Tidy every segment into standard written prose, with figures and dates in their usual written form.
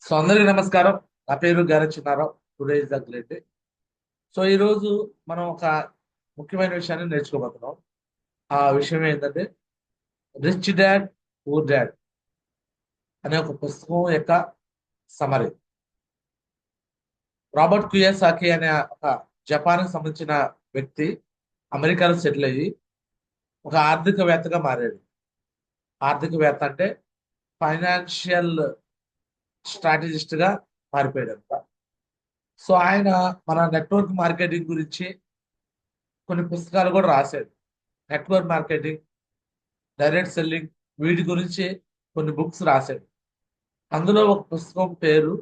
So అందరికీ నమస్కారం. నా పేరు Gara Chinnarao. Today is the great day. So ఈ రోజు మనం ఒక ముఖ్యమైన విషయాన్ని నేర్చుకోబోతున్నాం. ఆ విషయం ఏంటంటే రిచ్ డాడ్ పూర్ డాడ్ అనే ఒక పుస్తకం యొక్క సమరీ. రాబర్ట్ కుయాసాకి అనే ఒక జపాన్కి సంబంధించిన వ్యక్తి అమెరికాలో సెటిల్ అయ్యి ఒక ఆర్థికవేత్తగా మారాడు. ఆర్థికవేత్త అంటే ఫైనాన్షియల్ స్ట్రాటజిస్ట్ గా మారిపోయాడు అంట. సో ఆయన మన నెట్వర్క్ మార్కెటింగ్ గురించి కొన్ని పుస్తకాలు కూడా రాశాడు. నెట్వర్క్ మార్కెటింగ్, డైరెక్ట్ సెల్లింగ్, వీటి గురించి కొన్ని బుక్స్ రాశాడు. అందులో ఒక పుస్తకం పేరు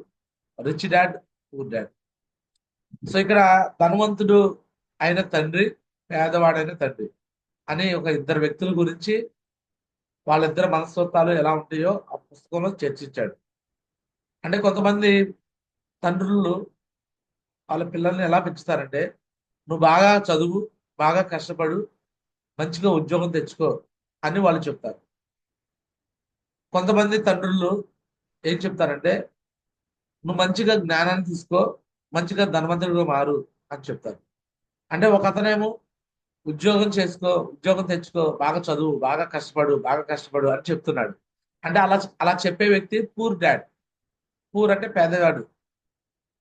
rich dad poor dad. So ఇక్కడ ధనవంతుడు అయిన తండ్రి, పేదవాడైన తండ్రి అని ఒక ఇద్దరు వ్యక్తుల గురించి వాళ్ళిద్దరి మనస్తత్వాలు ఎలా ఉంటాయో ఆ పుస్తకంలో చర్చించాడు. అంటే కొంతమంది తండ్రులు వాళ్ళ పిల్లల్ని ఎలా పెంచుతారంటే, నువ్వు బాగా చదువు, బాగా కష్టపడు, మంచిగా ఉద్యోగం తెచ్చుకో అని వాళ్ళు చెప్తారు. కొంతమంది తండ్రులు ఏం చెప్తారంటే, నువ్వు మంచిగా జ్ఞానాన్ని తీసుకో, మంచిగా ధనవంతుడిగా మారు అని చెప్తారు. అంటే ఒక అతనేమో ఉద్యోగం చేసుకో, ఉద్యోగం తెచ్చుకో, బాగా చదువు, బాగా కష్టపడు అని చెప్తున్నాడు. అంటే అలా అలా చెప్పే వ్యక్తి పూర్ డాడ్. పూర్ అంటే పేదవాడు.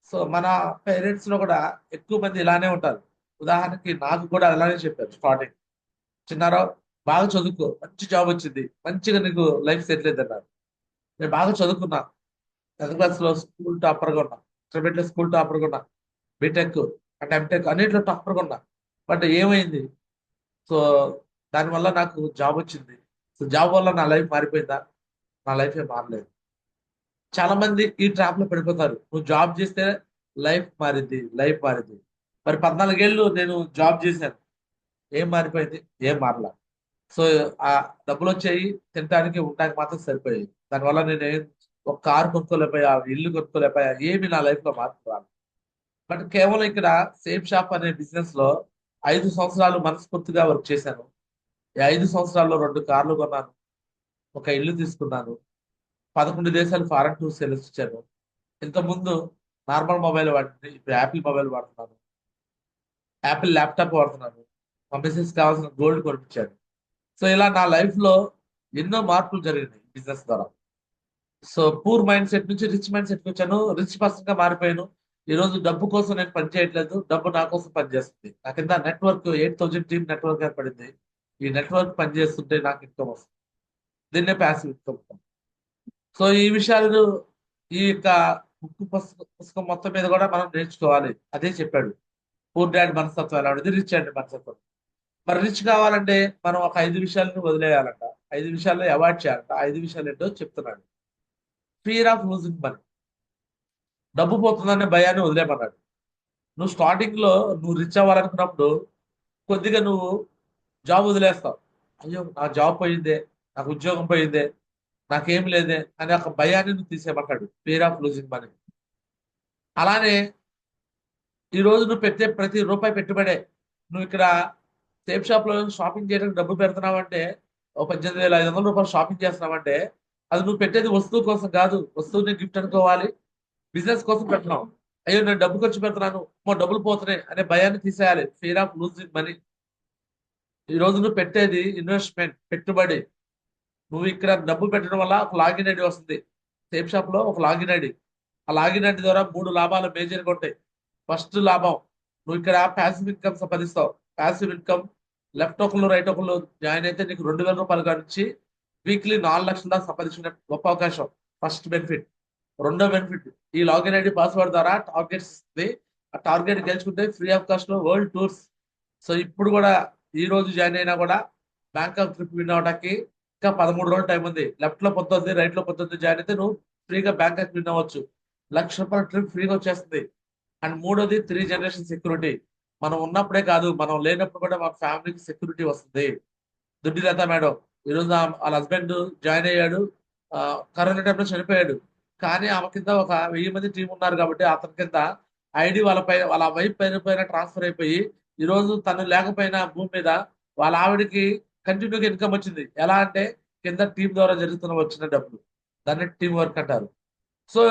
సో మన పేరెంట్స్ లో కూడా ఎక్కువ మంది ఇలానే ఉంటారు. ఉదాహరణకి నాకు కూడా అలానే చెప్పారు స్టార్టింగ్. చిన్నారావు, బాగా చదువుకో, మంచి జాబ్ వచ్చింది, మంచిగా నీకు లైఫ్ సెటిల్ అయింది అన్నారు. నేను బాగా చదువుకున్నా, 10th క్లాస్ లో స్కూల్ టాపర్ గా ఉన్నా, ఇంటర్మీడియట్ లో స్కూల్ టాపర్ గా ఉన్నా, బీటెక్ అంటే ఎంటెక్ అన్నింటిలో టాపర్ గా ఉన్నా. బట్ ఏమైంది? సో దానివల్ల నాకు జాబ్ వచ్చింది. సో జాబ్ వల్ల నా లైఫ్ మారిపోయిందా? నా లైఫ్ ఏ మారలేదు. చాలా మంది ఈ ట్రాప్ లో పడిపోతారు. నువ్వు జాబ్ చేస్తే లైఫ్ మారింది, లైఫ్ మారింది. మరి 14 ఏళ్ళు నేను జాబ్ చేశాను, ఏం మారిపోయింది? ఏం మారలా. సో ఆ డబ్బులు వచ్చాయి, తినడానికి ఉండడానికి మాత్రం సరిపోయాయి. దానివల్ల నేను ఒక కారు కొనుక్కోలేకపోయా, ఇల్లు కొనుక్కోలేకపోయా, ఏమి నా లైఫ్ లో మార్పు రాదు. బట్ కేవలం ఇక్కడ సేమ్ షాప్ అనే బిజినెస్ లో 5 సంవత్సరాలు మనస్ఫూర్తిగా వర్క్ చేశాను. ఈ 5 సంవత్సరాల్లో 2 కార్లు కొన్నాను, ఒక ఇల్లు తీసుకున్నాను, 11 దేశాలు ఫారెన్ టూర్స్ వెళ్ళొచ్చాను. ఇంతకుముందు నార్మల్ మొబైల్ వాడింది, ఇప్పుడు యాపిల్ మొబైల్ వాడుతున్నాను, యాపిల్ ల్యాప్టాప్ వాడుతున్నాను, మా మిసెస్ కావాల్సిన గోల్డ్ కొనిపించాను. సో ఇలా నా లైఫ్ లో ఎన్నో మార్పులు జరిగినాయి బిజినెస్ ద్వారా. సో పూర్ మైండ్ సెట్ నుంచి రిచ్ మైండ్ సెట్ వచ్చాను, రిచ్ పర్సన్ గా మారిపోయాను. ఈ రోజు డబ్బు కోసం నేను పని చేయట్లేదు, డబ్బు నా కోసం పనిచేస్తుంది. నా కింద నెట్వర్క్ 8,000 టీమ్ నెట్వర్క్ ఏర్పడింది. ఈ నెట్వర్క్ పనిచేస్తుంటే నాకు ఇన్కమ్ వస్తుంది. దీన్నే ప్యాసివ్ ఇన్కమ్. సో ఈ విషయాలు ఈ యొక్క పుస్తకం మొత్తం మీద కూడా మనం నేర్చుకోవాలి. అదే చెప్పాడు. పూర్ డాడ్ మనస్తత్వం ఎలా ఉండేది, రిచ్ డాడ్ మనస్తత్వం. మరి రిచ్ కావాలంటే మనం ఒక 5 విషయాలను వదిలేయాలంట. 5 విషయాల్లో అవాయిడ్ చేయాలంట. 5 విషయాలు ఏంటో చెప్తున్నాడు. Fear of losing money. డబ్బు పోతుందనే భయాన్ని వదిలేమన్నాడు. నువ్వు స్టార్టింగ్ లో నువ్వు రిచ్ అవ్వాలనుకున్నప్పుడు కొద్దిగా నువ్వు జాబ్ వదిలేస్తావు. అయ్యో నా జాబ్ పోయిందే, నాకు ఉద్యోగం పోయిందే, నాకేం లేదే అనే ఒక భయాన్ని నువ్వు తీసేయమంటాడు. Fear of losing money. అలానే ఈ రోజు నువ్వు పెట్టే ప్రతి రూపాయి పెట్టుబడే. నువ్వు ఇక్కడ సేఫ్ షాప్ లో షాపింగ్ చేయడానికి డబ్బు పెడుతున్నావంటే, ఒక 18,500 రూపాయలు షాపింగ్ చేస్తున్నావంటే, అది నువ్వు పెట్టేది వస్తువు కోసం కాదు. వస్తువుని గిఫ్ట్ అనుకోవాలి. బిజినెస్ కోసం పెడుతున్నావు. అయ్యో నేను డబ్బు ఖర్చు పెడుతున్నాను, మా డబ్బులు పోతున్నాయి అనే భయాన్ని తీసేయాలి. Fear of losing money. ఈ రోజు నువ్వు పెట్టేది ఇన్వెస్ట్మెంట్, పెట్టుబడి. నువ్వు ఇక్కడ డబ్బు పెట్టడం వల్ల ఒక లాగిన్ ఐడి వస్తుంది. సేఫ్ షాప్ లో ఒక లాగిన్ ఐడి. ఆ లాగిన్ ఐడి ద్వారా 3 లాభాలు మేజర్గా ఉంటాయి. ఫస్ట్ లాభం, నువ్వు ఇక్కడ ప్యాసివ్ ఇన్కమ్ సంపాదిస్తావు. ప్యాసివ్ ఇన్కమ్, లెఫ్ట్ ఒకళ్ళు రైట్ ఒకళ్ళు జాయిన్ అయితే నీకు 2,000 రూపాయల కాడ నుంచి వీక్లీ 4 లక్షల దాకా సంపాదించుకునే గొప్ప అవకాశం. First benefit. రెండో బెనిఫిట్, ఈ లాగిన్ ఐడి పాస్వర్డ్ ద్వారా టార్గెట్స్ ఇస్తుంది. ఆ టార్గెట్ గెలుచుకుంటే ఫ్రీ ఆఫ్ కాస్ట్ లో వరల్డ్ టూర్స్. సో ఇప్పుడు కూడా ఈ రోజు జాయిన్ అయినా కూడా బ్యాంకాక్ ట్రిప్ విన్ అవడానికి ఇంకా 13 రోజులు టైం ఉంది. లెఫ్ట్ లో 19, రైట్ లో 19 జాయిన్ అయితే నువ్వు ఫ్రీగా బ్యాంకాక్ విన్ అవ్వచ్చు. 1,00,000 రూపాయల ట్రిప్ ఫ్రీగా వచ్చేస్తుంది. అండ్ మూడోది 3 జనరేషన్ సెక్యూరిటీ. మనం ఉన్నప్పుడే కాదు, మనం లేనప్పుడు కూడా మన ఫ్యామిలీకి సెక్యూరిటీ వస్తుంది. దుడ్డి లత మేడం ఈరోజు వాళ్ళ హస్బెండ్ జాయిన్ అయ్యాడు, ఆ, కరోనా టైంలో చనిపోయాడు. కానీ ఆమె కింద ఒక 1000 మంది టీం ఉన్నారు కాబట్టి అతని కింద ఐడి వాళ్ళ వైఫ్ పేరు పైన ట్రాన్స్ఫర్ అయిపోయి ఈ రోజు తను లేకపోయినా భూమి మీద వాళ్ళ ఆవిడకి కంటిన్యూగా ఇన్కమ్ వచ్చింది. ఎలా అంటే కింద టీం ద్వారా జరుగుతున్న వచ్చిన డబ్బులు. దాన్ని టీం వర్క్ అంటారు. సో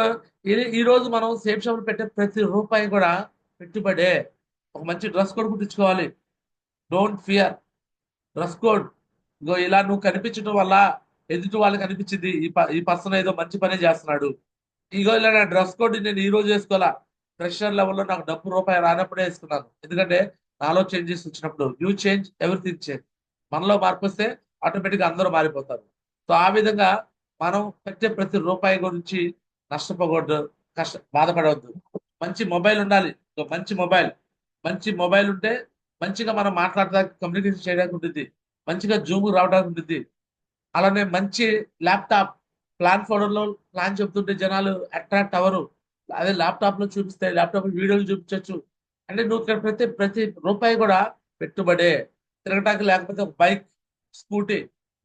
ఈ రోజు మనం సేఫ్ షాప్ పెట్టే ప్రతి రూపాయి కూడా పెట్టుబడే. ఒక మంచి డ్రెస్ కోడ్ కుట్టించుకోవాలి. Don't fear dress code. ఇగో ఇలా నువ్వు కనిపించడం వల్ల ఎదుటి వాళ్ళకి అనిపించింది ఈ పర్సన్ ఏదో మంచి పనే చేస్తున్నాడు. ఇగో ఇలా నా డ్రెస్ కోడ్ నేను ఈ రోజు వేసుకోవాలా. ప్రెషర్ లెవెల్లో నాకు డబ్బు రూపాయి రానప్పుడే వేసుకున్నాను. ఎందుకంటే నాలో చేంజెస్ వచ్చినప్పుడు యూ చేంజ్ ఎవ్రీథింగ్ చేంజ్. మనలో మార్పు వస్తే ఆటోమేటిక్గా అందరూ మారిపోతారు. సో ఆ విధంగా మనం పెట్టే ప్రతి రూపాయి గురించి నష్టపోకూడదు, బాధపడవద్దు. మంచి మొబైల్ ఉండాలి. ఒక మంచి మొబైల్ ఉంటే మంచిగా మనం మాట్లాడడానికి కమ్యూనికేషన్ చేయడానికి ఉంటుంది. మంచిగా జూమ్ రావడానికి ఉంటుంది. అలానే మంచి ల్యాప్టాప్ ప్లాన్ ఫోటోలో ప్లాన్ చెప్తుంటే జనాలు అట్రాక్ట్ అవ్వరు. అదే ల్యాప్టాప్ లో చూపిస్తే ల్యాప్టాప్ వీడియోలు చూపించవచ్చు. అంటే నువ్వు ఇక్కడ ప్రతి రూపాయి కూడా పెట్టుబడే. తిరగటానికి లేకపోతే ఒక బైక్, స్కూటీ.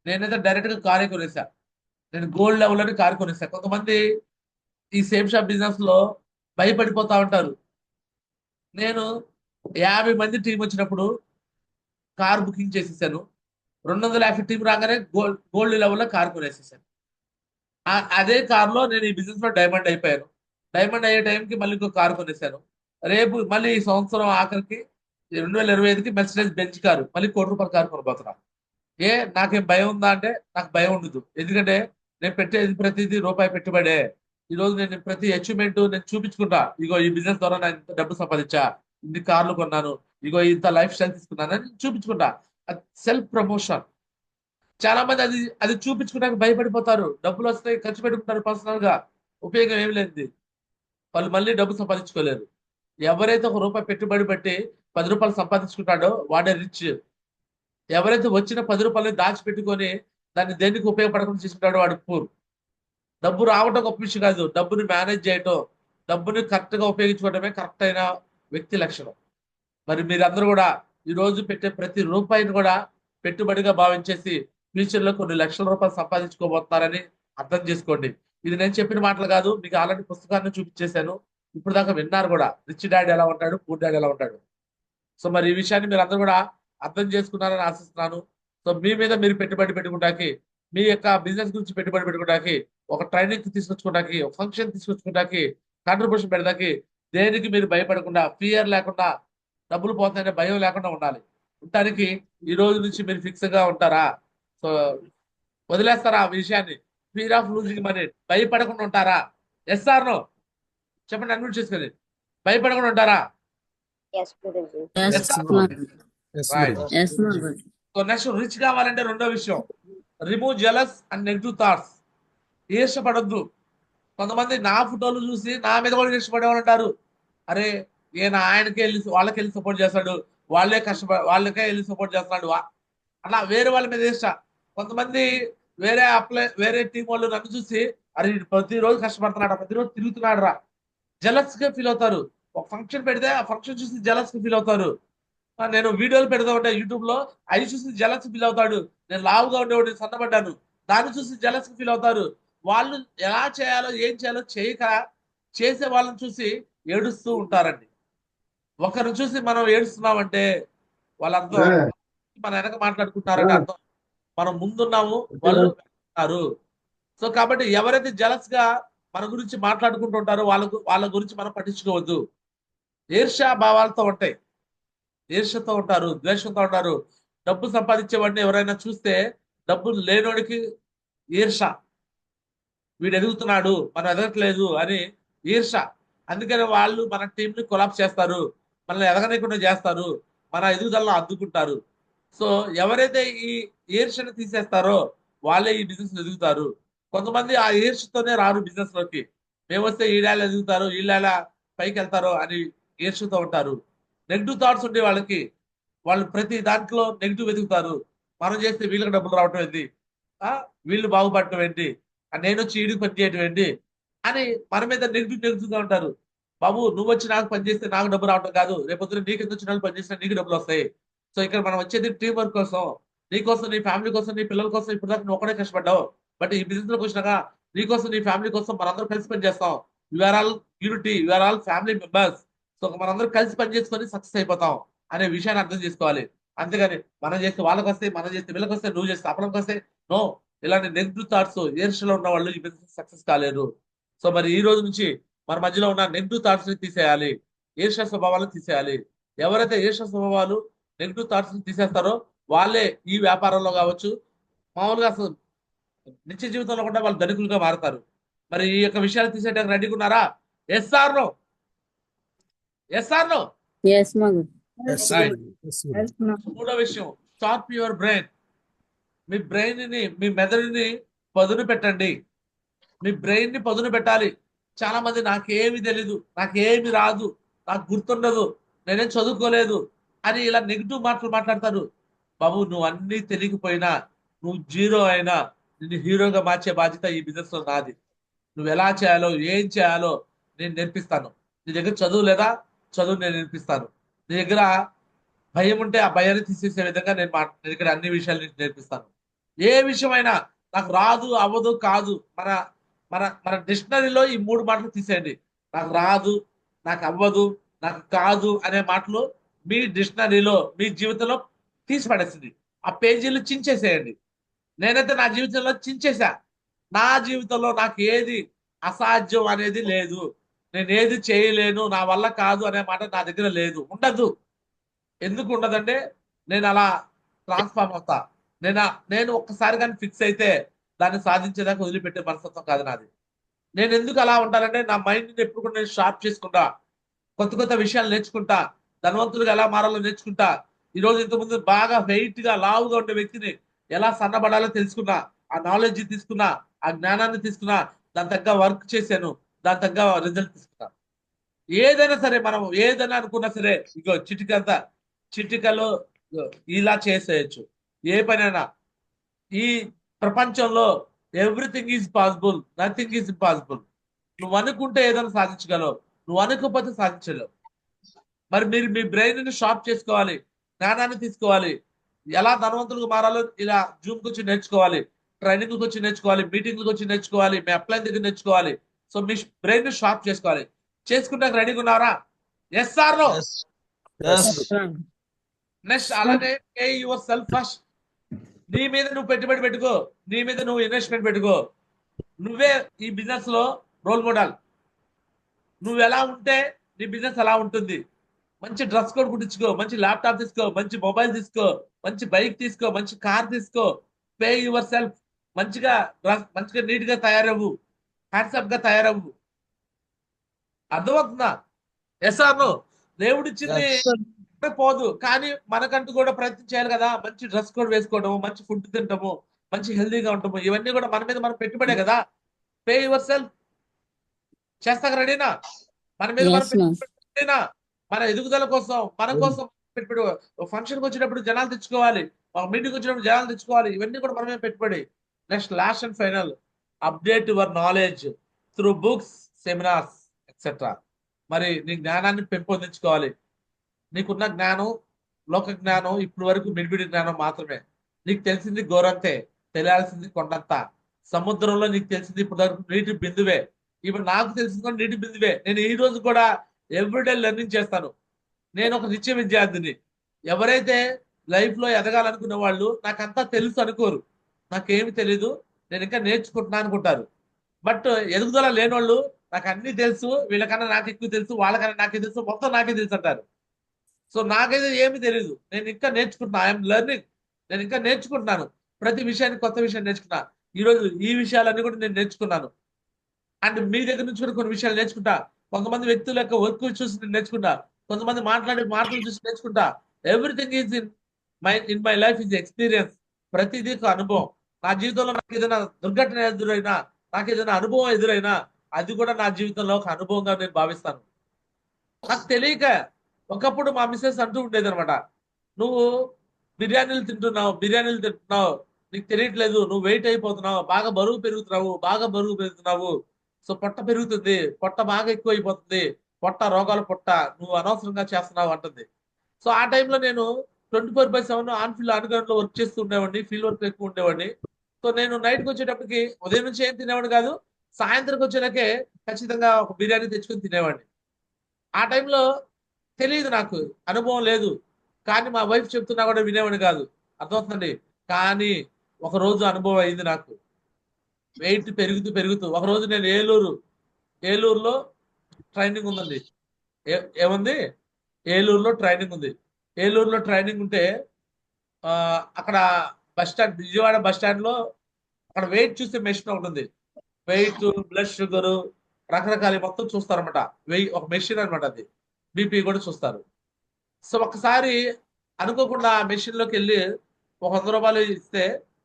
నేనైతే డైరెక్ట్ గా కారే కొనేసా. నేను గోల్డ్ లెవెల్ అని కారు కొనేసా. కొంతమంది ఈ సేమ్ షాప్ బిజినెస్ లో భయపడిపోతా ఉంటారు. నేను 50 మంది టీం వచ్చినప్పుడు కార్ బుకింగ్ చేసేసాను. 250 టీం రాగానే గోల్డ్ లెవెల్లో కార్ కొనేసేసాను. అదే కారులో నేను ఈ బిజినెస్ లో డైమండ్ అయిపోయాను. డైమండ్ అయ్యే టైంకి మళ్ళీ ఇంకో కారు కొనేసాను. రేపు మళ్ళీ ఈ సంవత్సరం ఆఖరికి 2025కి మెర్సిడెస్ బెంచ్ కారు మళ్ళీ ₹1,00,00,000 కారు కొనబోతున్నా. నాకేం భయం ఉందా అంటే నాకు భయం ఉండదు. ఎందుకంటే నేను పెట్టేది ప్రతిదీ రూపాయి పెట్టుబడే. ఈ రోజు నేను ప్రతి అచీవ్మెంట్ నేను చూపించుకుంటా. ఇగో ఈ బిజినెస్ ద్వారా నేను ఇంత డబ్బు సంపాదించా, ఇన్ని కార్లు కొన్నాను, ఇగో ఇంత లైఫ్ స్టైల్ తీసుకున్నానని చూపించుకుంటా. Self promotion. చాలా మంది అది అది చూపించుకోవడానికి భయపడిపోతారు. డబ్బులు వస్తాయి ఖర్చు పెట్టుకుంటారు పర్సనల్ గా. ఉపయోగం ఏమి లేదు. వాళ్ళు మళ్ళీ డబ్బు సంపాదించుకోలేరు. ఎవరైతే ఒక రూపాయి పెట్టుబడి పెట్టి ₹10 సంపాదించుకుంటాడో వాడే రిచ్. ఎవరైతే వచ్చిన ₹10 దాచిపెట్టుకొని దాన్ని దేనికి ఉపయోగపడకుండా చేసుకుంటాడో వాడు పూర్. డబ్బు రావటం గొప్ప విషయం కాదు. డబ్బుని మేనేజ్ చేయటం, డబ్బుని కరెక్ట్ గా ఉపయోగించుకోవడమే కరెక్ట్ అయిన వ్యక్తి లక్షణం. మరి మీరందరూ కూడా ఈ రోజు పెట్టే ప్రతి రూపాయిని కూడా పెట్టుబడిగా భావించేసి ఫ్యూచర్ లో కొన్ని లక్షల రూపాయలు సంపాదించుకోబోతున్నారని అర్థం చేసుకోండి. ఇది నేను చెప్పిన మాటలు కాదు. మీకు ఆల్రెడీ పుస్తకాన్ని చూపించేశాను. ఇప్పుడు దాకా విన్నారు కూడా. రిచ్ డాడీ ఎలా ఉంటాడు, పూర్ డాడీ ఎలా ఉంటాడు. సో మరి ఈ విషయాన్ని మీరు అందరూ కూడా అర్థం చేసుకున్నారని ఆశిస్తున్నాను. సో మీ మీద మీరు పెట్టుబడి పెట్టుకోవడానికి, మీ యొక్క బిజినెస్ గురించి పెట్టుబడి పెట్టుకోవడానికి, ఒక ట్రైనింగ్ తీసుకొచ్చుకోవడానికి, ఒక ఫంక్షన్ తీసుకొచ్చుకోవడానికి, కాంట్రిబ్యూషన్ పెడదాకి, దేనికి మీరు భయపడకుండా, ఫియర్ లేకుండా, డబ్బులు పోతాయనే భయం లేకుండా ఉండాలి. ఉండటానికి ఈ రోజు నుంచి మీరు ఫిక్స్ గా ఉంటారా? సో వదిలేస్తారా ఆ విషయాన్ని? ఫియర్ ఆఫ్ లూజింగ్ మనీ భయపడకుండా ఉంటారా? Yes or no? చెప్పండి, అన్మ్యూట్ చేసుకొని. భయపడకుండా ఉంటారా? Yes, Guruji. Yes Yes, or no? Guruji. Yes, right. Guruji. Yes, Guruji. So next rich కావాలంటే రెండో విషయం, remove jealous and negative thoughts. ఈర్షపడొద్దు. కొంతమంది నా ఫోటోలు చూసి నా మీద కూడా ఈర్షపడేవాళ్ళు ఉంటారు. అరే ఈయన ఆయనకే వెళ్ళి వాళ్ళకి వెళ్ళి సపోర్ట్ చేస్తాడు, వాళ్ళకే వెళ్ళి సపోర్ట్ చేస్తున్నాడు. అలా వేరే వాళ్ళ మీద ఈర్ష. కొంతమంది వేరే టీం వాళ్ళు నన్ను చూసి అరే వీడు ప్రతిరోజు కష్టపడుతున్నాడు, ప్రతిరోజు తిరుగుతున్నాడు రా, జెలస్ గా ఫీల్ అవుతారు. ఒక ఫంక్షన్ పెడితే ఆ ఫంక్షన్ చూసి జెలస్ గా ఫీల్ అవుతారు. నేను వీడియోలు పెడతా ఉంటా యూట్యూబ్ లో, అవి చూసి జలస్ ఫీల్ అవుతాడు. నేను లావుగా ఉండేవాడు, సన్నబడ్డాను, దాన్ని చూసి జలస్ ఫీల్ అవుతారు. వాళ్ళు ఎలా చేయాలో ఏం చేయాలో చేయక చేసే వాళ్ళని చూసి ఏడుస్తూ ఉంటారండి. ఒకరిని చూసి మనం ఏడుస్తున్నామంటే వాళ్ళంతా మన వెనక మాట్లాడుకుంటున్నారని అర్థం. మనం ముందున్నాము, వాళ్ళు వెనకున్నారు. సో కాబట్టి ఎవరైతే జలస్ గా మన గురించి మాట్లాడుకుంటూ ఉంటారో వాళ్ళ గురించి మనం పట్టించుకోవద్దు. ఈర్ష్యా భావాలతో ఉంటాయి. ఈర్ష్యతో ఉంటారు, ద్వేషంతో ఉంటారు. డబ్బు సంపాదించేవాడిని ఎవరైనా చూస్తే డబ్బు లేనోడికి ఈర్ష. వీడు ఎదుగుతున్నాడు, మనం ఎదగట్లేదు అని ఈర్ష. అందుకని వాళ్ళు మన టీంని కొలాప్స్ చేస్తారు, మనల్ని ఎదగనీయకుండా చేస్తారు, మన ఎదుగుదలను అడ్డుకుంటారు. సో ఎవరైతే ఈ ఈర్షను తీసేస్తారో వాళ్ళే ఈ బిజినెస్ ఎదుగుతారు. కొంతమంది ఆ ఈర్షతోనే రారు బిజినెస్ లోకి. మేము వస్తే ఈడాళ్ళు ఎదుగుతారు, వీళ్ళ పైకి వెళ్తారు అని ఈర్షతో ఉంటారు. నెగిటివ్ థాట్స్ ఉండే వాళ్ళకి వాళ్ళు ప్రతి దాంట్లో నెగిటివ్ వెతుకుతారు. మనం చేస్తే వీళ్ళకి డబ్బులు రావటం ఏంటి, వీళ్ళు బాగుపడటం ఏంటి, నేను వచ్చి ఈడికి పని చేయటం ఏంటి అని మన మీద నెగిటివ్ గా ఉంటారు. బాబు నువ్వు వచ్చి నాకు పని చేస్తే నాకు డబ్బు రావటం కాదు, రేపొద్దున నీకు ఎందుకు వచ్చిన వాళ్ళు పని చేసినా నీకు డబ్బులు వస్తాయి. సో ఇక్కడ మనం వచ్చేది టీం వర్క్ కోసం, నీ కోసం, నీ ఫ్యామిలీ కోసం, నీ పిల్లల కోసం. ఇప్పుడు దాకా నువ్వు ఒకటే కష్టపడ్డావు, బట్ ఈ బిజినెస్ లోకి వచ్చినాక నీ కోసం, నీ ఫ్యామిలీ కోసం మనందరం కలిసి పని చేస్తాం. You are all unity, you are all family members. So మనందరం కలిసి పని చేసుకొని సక్సెస్ అయిపోతాం అనే విషయాన్ని అర్థం చేసుకోవాలి. అంతేగాని మనం చేస్తే వాళ్ళకి వస్తే, మనం చేస్తే వీళ్ళకి వస్తే, నువ్వు చేస్తే అప్పలంకి వస్తే, నో. ఇలాంటి నెగిటివ్ థాట్స్ ఈర్ష్యలో ఉన్న వాళ్ళు ఈ బిజినెస్ సక్సెస్ కాలేరు. సో మరి ఈ రోజు నుంచి మన మధ్యలో ఉన్న నెగిటివ్ థాట్స్ ని తీసేయాలి, ఈర్ష్య స్వభావాలను తీసేయాలి. ఎవరైతే ఈర్ష్య స్వభావాలు, నెగిటివ్ థాట్స్ ని తీసేస్తారో వాళ్ళే ఈ వ్యాపారంలో కావచ్చు, మామూలుగా అసలు నిత్య జీవితంలో కూడా వాళ్ళు ధనికులుగా మారుతారు. మరి ఈ యొక్క విషయాలు తీసేయడానికి రెడీగా ఉన్నారా? Yes or no? Yes or no? Yes, Magu. Right. Yes, Guru. మూడో విషయం, షార్ప్ యువర్ బ్రెయిన్. మీ బ్రెయిన్ ని, మీ మెదడుని పదును పెట్టండి. మీ బ్రెయిన్ ని పదును పెట్టాలి. చాలా మంది నాకేమి తెలీదు, నాకేమి రాదు, నాకు గుర్తుండదు, నేనేం చదువుకోలేదు అని ఇలా నెగిటివ్ మాటలు మాట్లాడతారు. బాబు, నువ్వు అన్ని తెలియకపోయినా, నువ్వు జీరో అయినా నిన్ను హీరోగా మార్చే బాధ్యత ఈ బిజినెస్ లో నాది. నువ్వు ఎలా చేయాలో, ఏం చేయాలో నేను నేర్పిస్తాను. నీ దగ్గర చదువు లేదా? చదువు నేను నేర్పిస్తాను. నీ దగ్గర భయం ఉంటే ఆ భయాన్ని తీసేసే విధంగా నేను ఇక్కడ అన్ని విషయాలు నీకు నేర్పిస్తాను. ఏ విషయమైనా నాకు రాదు, అవ్వదు, కాదు, మన మన మన డిక్షనరీలో ఈ మూడు మాటలు తీసేయండి. నాకు రాదు, నాకు అవ్వదు, నాకు కాదు అనే మాటలు మీ డిక్షనరీలో, మీ జీవితంలో తీసి పడేసింది. ఆ పేజీలు చించేసేయండి. నేనైతే నా జీవితంలో చించేసా. నా జీవితంలో నాకు ఏది అసాధ్యం అనేది లేదు, నేను ఏది చేయలేను, నా వల్ల కాదు అనే మాట నా దగ్గర లేదు, ఉండదు. ఎందుకు ఉండదంటే నేను అలా ట్రాన్స్ఫార్మ్ అవుతా. నేను ఒక్కసారి కానీ ఫిక్స్ అయితే దాన్ని సాధించేదాకా వదిలిపెట్టే మనస్తత్వం కాదు నాది. నేను ఎందుకు అలా ఉంటానంటే నా మైండ్ని ఎప్పుడు కూడా నేను షార్ప్ చేసుకుంటా, కొత్త కొత్త విషయాలు నేర్చుకుంటా, ధనవంతులుగా ఎలా మారాలో నేర్చుకుంటా. ఈ రోజు ఇంతకుముందు బాగా వెయిట్ గా లావుగా ఉండే వ్యక్తిని ఎలా సన్నబడాలో తెలుసుకున్నా, ఆ నాలెడ్జ్ తీసుకున్నా, ఆ జ్ఞానాన్ని తీసుకున్నా, దాని తగ్గ వర్క్ చేశాను, దాని తగ్గ రిజల్ట్ తీసుకున్నా. ఏదైనా సరే, మనం ఏదైనా అనుకున్నా సరే, ఇగో చిటికలో ఇగో ఇలా చేసేయచ్చు. ఏ పనైనా ఈ ప్రపంచంలో everything is possible, nothing is impossible. నువ్వు అనుకుంటే ఏదైనా సాధించగలవు, నువ్వు అనుకోకపోతే సాధించలేవు. మరి మీరు మీ బ్రెయిన్ ని షార్ప్ చేసుకోవాలి, జ్ఞానాన్ని తీసుకోవాలి. ఎలా ధనవంతులకు మారాలో ఇలా జూమ్కి వచ్చి నేర్చుకోవాలి, ట్రైనింగ్కి వచ్చి నేర్చుకోవాలి, మీటింగ్లకు వచ్చి నేర్చుకోవాలి, మీ అప్లైన్ దగ్గర నేర్చుకోవాలి. సో మీ బ్రెయిన్ ని షార్ప్ చేసుకోవాలి. చేసుకుంటే రెడీగా ఉన్నారా? Yes or no? Yes. Yes. Next అలానే పే యువర్ సెల్ఫ్ ఫస్ట్. నీ మీద నువ్వు పెట్టుబడి పెట్టుకో, నీ మీద నువ్వు ఇన్వెస్ట్మెంట్ పెట్టుకో. నువ్వే ఈ బిజినెస్ లో రోల్ మోడల్. నువ్వు ఎలా ఉంటే నీ బిజినెస్ అలా ఉంటుంది. మంచి డ్రెస్ కోడ్ కుట్టించుకో, మంచి ల్యాప్టాప్ తీసుకో, మంచి మొబైల్ తీసుకో, మంచి బైక్ తీసుకో, మంచి కార్ తీసుకో. Pay yourself. మంచిగా మంచిగా నీట్ గా తయారవ్వు, హ్యాండ్సప్ గా తయారవ్వు. అర్థమవుతుందా? Yes or no? దేవుడిచ్చింది Yes. పోదు, కానీ మనకంటూ కూడా ప్రయత్నం చేయాలి కదా. మంచి డ్రెస్ కోడ్ వేసుకోవడము, మంచి ఫుడ్ తింటాము, మంచి హెల్దీగా ఉంటాము, ఇవన్నీ కూడా మన మీద మనం పెట్టుబడే కదా. Pay your self. చేస్తాక రెడీనా? మన మీద మనం Yes, ma'am. రెడీనా? మన ఎదుగుదల కోసం, మన కోసం పెట్టుబడి. ఫంక్షన్కి వచ్చినప్పుడు జనాలు తెచ్చుకోవాలి, ఒక మీటింగ్ వచ్చినప్పుడు జనాలు తెచ్చుకోవాలి, ఇవన్నీ కూడా మనమే పెట్టుబడి. Next last and final, update your knowledge through books, seminars etcetera. మరి నీ జ్ఞానాన్ని పెంపొందించుకోవాలి. నీకున్న జ్ఞానం లోక జ్ఞానం ఇప్పటి వరకు మిడిమిడి జ్ఞానం మాత్రమే. నీకు తెలిసింది గోరంతే, తెలియాల్సింది కొండంత. సముద్రంలో నీకు తెలిసింది ఇప్పటి వరకు నీటి బిందువే. ఇప్పుడు నాకు తెలిసింది కూడా నీటి బిందువే. నేను ఈ రోజు కూడా ఎవ్రీడే లెర్నింగ్ చేస్తాను. నేను ఒక నిత్య విద్యార్థిని. ఎవరైతే లైఫ్ లో ఎదగాలనుకునే వాళ్ళు నాకంతా తెలుసు అనుకోరు, నాకేమి తెలీదు, నేను ఇంకా నేర్చుకుంటున్నా అనుకుంటారు. బట్ ఎదుగుదల లేనోళ్ళు నాకు అన్ని తెలుసు, వీళ్ళకన్నా నాకు ఎక్కువ తెలుసు, వాళ్ళకన్నా నాకే తెలుసు, మొత్తం నాకే తెలుసు అంటారు. సో నాకైతే ఏమీ తెలియదు, నేను ఇంకా నేర్చుకుంటున్నా, ఐఎమ్ లెర్నింగ్. నేను ఇంకా నేర్చుకుంటున్నాను, ప్రతి విషయాన్ని కొత్త విషయం నేర్చుకున్నా. ఈ రోజు ఈ విషయాలన్నీ కూడా నేను నేర్చుకున్నాను. అండ్ మీ దగ్గర నుంచి కూడా కొన్ని విషయాలు నేర్చుకుంటా. కొంతమంది వ్యక్తుల యొక్క వర్క్ చూసి నేను నేర్చుకుంటా, కొంతమంది మాట్లాడే మాటలు చూసి నేర్చుకుంటా. Everything is in my life is experience. ప్రతిదీ ఒక అనుభవం. నా జీవితంలో నాకు ఏదైనా దుర్ఘటన ఎదురైనా, నాకు ఏదైనా అనుభవం ఎదురైనా, అది కూడా నా జీవితంలో ఒక అనుభవంగా నేను భావిస్తాను. నాకు తెలియక ఒకప్పుడు మా మిస్సెస్ అంటూ ఉండేది అనమాట, నువ్వు బిర్యానీలు తింటున్నావు, నీకు తెలియట్లేదు, నువ్వు వెయిట్ అయిపోతున్నావు, బాగా బరువు పెరుగుతున్నావు. సో పొట్ట పెరుగుతుంది, పొట్ట బాగా ఎక్కువ అయిపోతుంది, పొట్ట రోగాలు, పొట్ట నువ్వు అనవసరంగా చేస్తున్నావు అంటుంది. సో ఆ టైంలో నేను 24/7 ఆన్ గ్రౌండ్ లో వర్క్ చేస్తూ ఉండేవాడిని, ఫీల్డ్ వర్క్ ఎక్కువ ఉండేవాడిని. సో నేను నైట్కి వచ్చేటప్పటికి ఉదయం నుంచి ఏం తినేవాడిని కాదు, సాయంత్రంకి వచ్చేలాకే ఖచ్చితంగా ఒక బిర్యానీ తెచ్చుకొని తినేవాడిని. ఆ టైంలో తెలియదు, నాకు అనుభవం లేదు, కానీ మా వైఫ్ చెప్తున్నా కూడా వినేవాడిని కాదు. అర్థమవుతుందండి? కానీ ఒక రోజు అనుభవం అయింది నాకు. వెయిట్ పెరుగుతూ పెరుగుతూ ఒక రోజు నేను ఏలూరు ఏలూరులో ట్రైనింగ్ ఉందండి. ఏముంది? ఏలూరులో ట్రైనింగ్ ఉంది. ఏలూరులో ట్రైనింగ్ ఉంటే అక్కడ bus stand, Vijayawada bus stand లో అక్కడ వెయిట్ చూసే మెషిన్ ఒకటి ఉంది. వెయిట్, బ్లడ్ షుగర్, రకరకాల మొత్తం చూస్తారన్నమాట. ఒక మెషిన్ అన్నమాట అది. బీపీ కూడా చూస్తారు. సో ఒకసారి అనుకోకుండా ఆ మెషిన్ లోకి వెళ్ళి ఒక 100 రూపాయలు ఇస్తే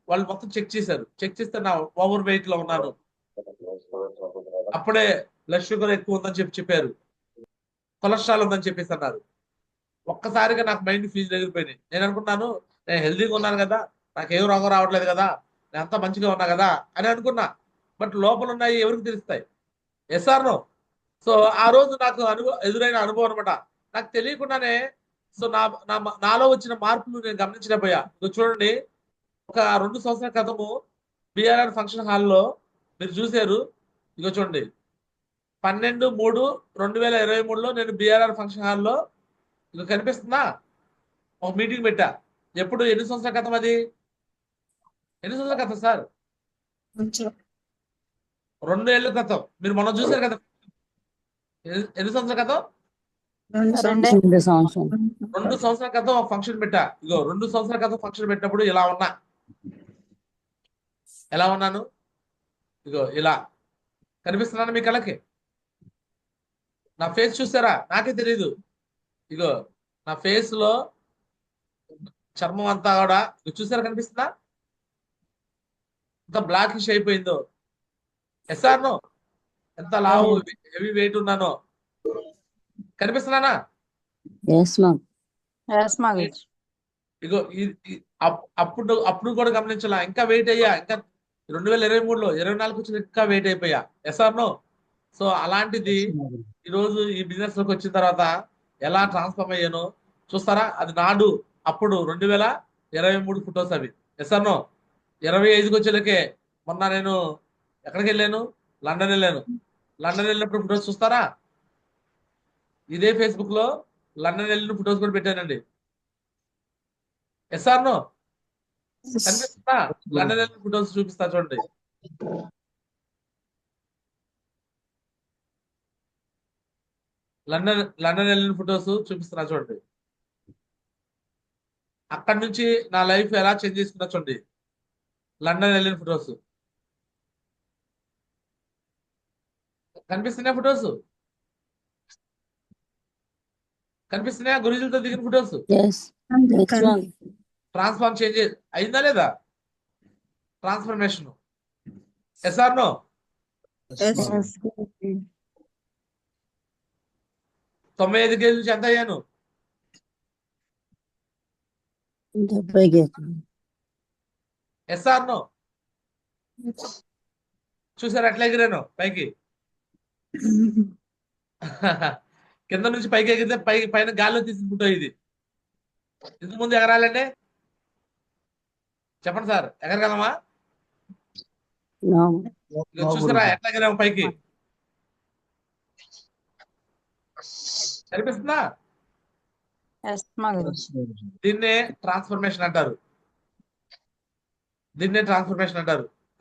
వాళ్ళు మొత్తం చెక్ చేశారు. చెక్ చేస్తే నా ఓవర్ వెయిట్ లో ఉన్నాను, అప్పుడే బ్లడ్ షుగర్ ఎక్కువ ఉందని చెప్పారు, కొలెస్ట్రాల్ ఉందని చెప్పేసి అన్నారు. ఒక్కసారిగా నాకు మైండ్ ఫీజు ఎగిరిపోయింది. నేను అనుకున్నాను, నేను హెల్దీగా ఉన్నాను కదా, నాకు ఏం రోగం రావట్లేదు కదా, నేను అంతా మంచిగా ఉన్నా కదా అని అనుకున్నా. బట్ లోపల ఉన్నాయి ఎవరికి తెలుస్తాయి? SR no? సో ఆ రోజు నాకు ఎదురైన అనుభవం అనమాట. నాకు తెలియకుండానే సో నాలో వచ్చిన మార్పులు నేను గమనించలేకపోయా. చూడండి, ఒక 2 సంవత్సరాల క్రితము బిఆర్ఆర్ ఫంక్షన్ హాల్లో మీరు చూశారు. ఇగో చూడండి, 12/3/2023లో నేను బిఆర్ఆర్ ఫంక్షన్ హాల్లో ఇక కనిపిస్తుందా ఒక మీటింగ్ పెట్టా. ఎప్పుడు? ఎన్ని సంవత్సరాల క్రితం అది? ఎన్ని సంవత్సరాల క్రితం సార్? 2 ఏళ్ల క్రితం. మీరు మొన్న చూశారు కదా. ఎన్ని సంవత్సరాల క్రితం? 2 సంవత్సరాలు 2 సంవత్సరాల క్రితం ఒక ఫంక్షన్ పెట్టా. ఇగో 2 సంవత్సరాల క్రితం ఫంక్షన్ పెట్టినప్పుడు ఇలా ఉన్నా. ఎలా ఉన్నాను? ఇగో ఇలా కనిపిస్తున్నాను మీ కళ్ళకి. నా ఫేస్ చూసారా? నాకే తెలియదు. ఇగో నా ఫేస్ లో చర్మం అంతా కూడా చూసారా? కనిపిస్తుందా? ఎంత బ్లాకిష్ అయిపోయిందో. Yes or no? ఎంత లావు, హెవీ వెయిట్ ఉన్నానో కనిపిస్తున్నానా? ఇగో అప్పుడు కూడా గమనించాలా. ఇంకా వెయిట్ అయ్యా. ఇంకా 2023లో 24 వచ్చిన ఇంకా వెయిట్ అయిపోయా. SR no? సో అలాంటిది ఈరోజు ఈ బిజినెస్ లోకి వచ్చిన తర్వాత ఎలా ట్రాన్స్ఫార్మ్ అయ్యానో చూస్తారా? అది నాడు అప్పుడు 2023 ఫొటోస్ అవి. SR no? 25కి వచ్చేలకే మొన్న నేను ఎక్కడికి వెళ్ళాను? లండన్ వెళ్ళాను. లండన్ వెళ్ళినప్పుడు ఫొటోస్ చూస్తారా? ఇదే ఫేస్బుక్ లో లండన్ వెళ్ళిన ఫొటోస్ కూడా పెట్టానండి. Yes or no? కనిపిస్తుందా? లండన్ వెళ్ళిన ఫొటోస్ చూపిస్తా చూడండి. లండన్ వెళ్ళిన ఫొటోస్ చూపిస్తున్నా చూడండి. అక్కడి నుంచి నా లైఫ్ ఎలా చేంజ్ చేసుకున్నా చూడండి. లండన్ వెళ్ళిన ఫొటోస్ కనిపిస్తున్నాయా? ఫొటోస్ కనిపిస్తున్నాయా? గురుజులతో దిగిన ఫొటోస్. ట్రాన్స్ఫార్మ్ చేంజ్ అయిందా లేదా? ట్రాన్స్ఫర్మేషన్. SR no? 95 కేజీ నుంచి ఎంత అయ్యాను? 70. Yes or no? చూసారు ఎట్లా ఎగిరాను పైకి? కింద నుంచి పైకి ఎగిరితే పైన గాల్లో తీసుకుంటా. ఇది ఇంతకు ముందు ఎగరాలంటే చెప్పండి సార్, ఎగరగలమా? చూసారా ఎట్లా ఎగిరాము పైకి? కనిపిస్తుందా? దీన్నే ట్రాన్స్ఫర్మేషన్ అంటారు.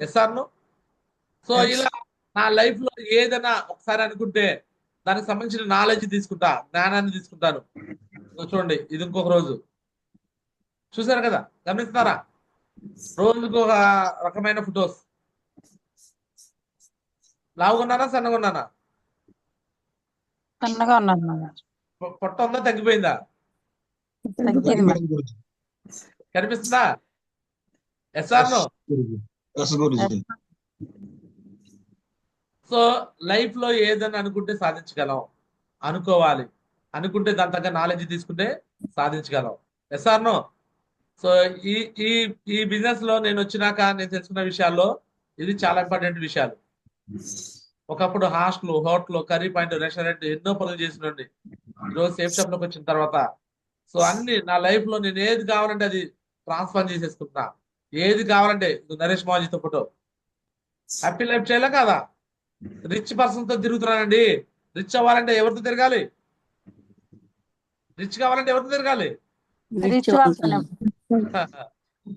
SR no? సో ఇలా నా లైఫ్ లో ఏదైనా ఒకసారి అనుకుంటే దానికి సంబంధించిన నాలెడ్జ్ తీసుకుంటా, జ్ఞానాన్ని తీసుకుంటాను. చూడండి, ఇది ఇంకొక రోజు. చూసారు కదా? గమనిస్తున్నారా? రోజుకు ఒక రకమైన ఫొటోస్. లావుగున్నానా? సన్నగున్నానా? పొట్ట ఉందా? తగ్గిపోయిందా? కనిపిస్తుందా? SR no? సో లైఫ్ లో ఏదైనా అనుకుంటే సాధించగలం. అనుకోవాలి. అనుకుంటే దాని తగ్గ నాలెడ్జ్ తీసుకుంటే సాధించగలం. SR no? సో ఈ ఈ ఈ బిజినెస్ లో నేను వచ్చినాక నేను తెలుసుకున్న విషయాల్లో ఇది చాలా ఇంపార్టెంట్ విషయాలు. ఒకప్పుడు hostel, hotel, curry point, restaurant ఎన్నో పనులు చేసినండి. ఈరోజు సేఫ్ షాప్ లోకి వచ్చిన తర్వాత సో అన్ని నా లైఫ్ లో నేను ఏది కావాలంటే అది ట్రాన్స్ఫర్ చేసేసుకుంటున్నా. ఏది కావాలంటే నరేష్ మాజీతో ఫోటో. హ్యాపీ లైఫ్ చేయాలా కాదా? రిచ్ పర్సన్ తో తిరుగుతున్నానండి. రిచ్ అవ్వాలంటే ఎవరితో తిరగాలి? రిచ్ కావాలంటే ఎవరితో తిరగాలి?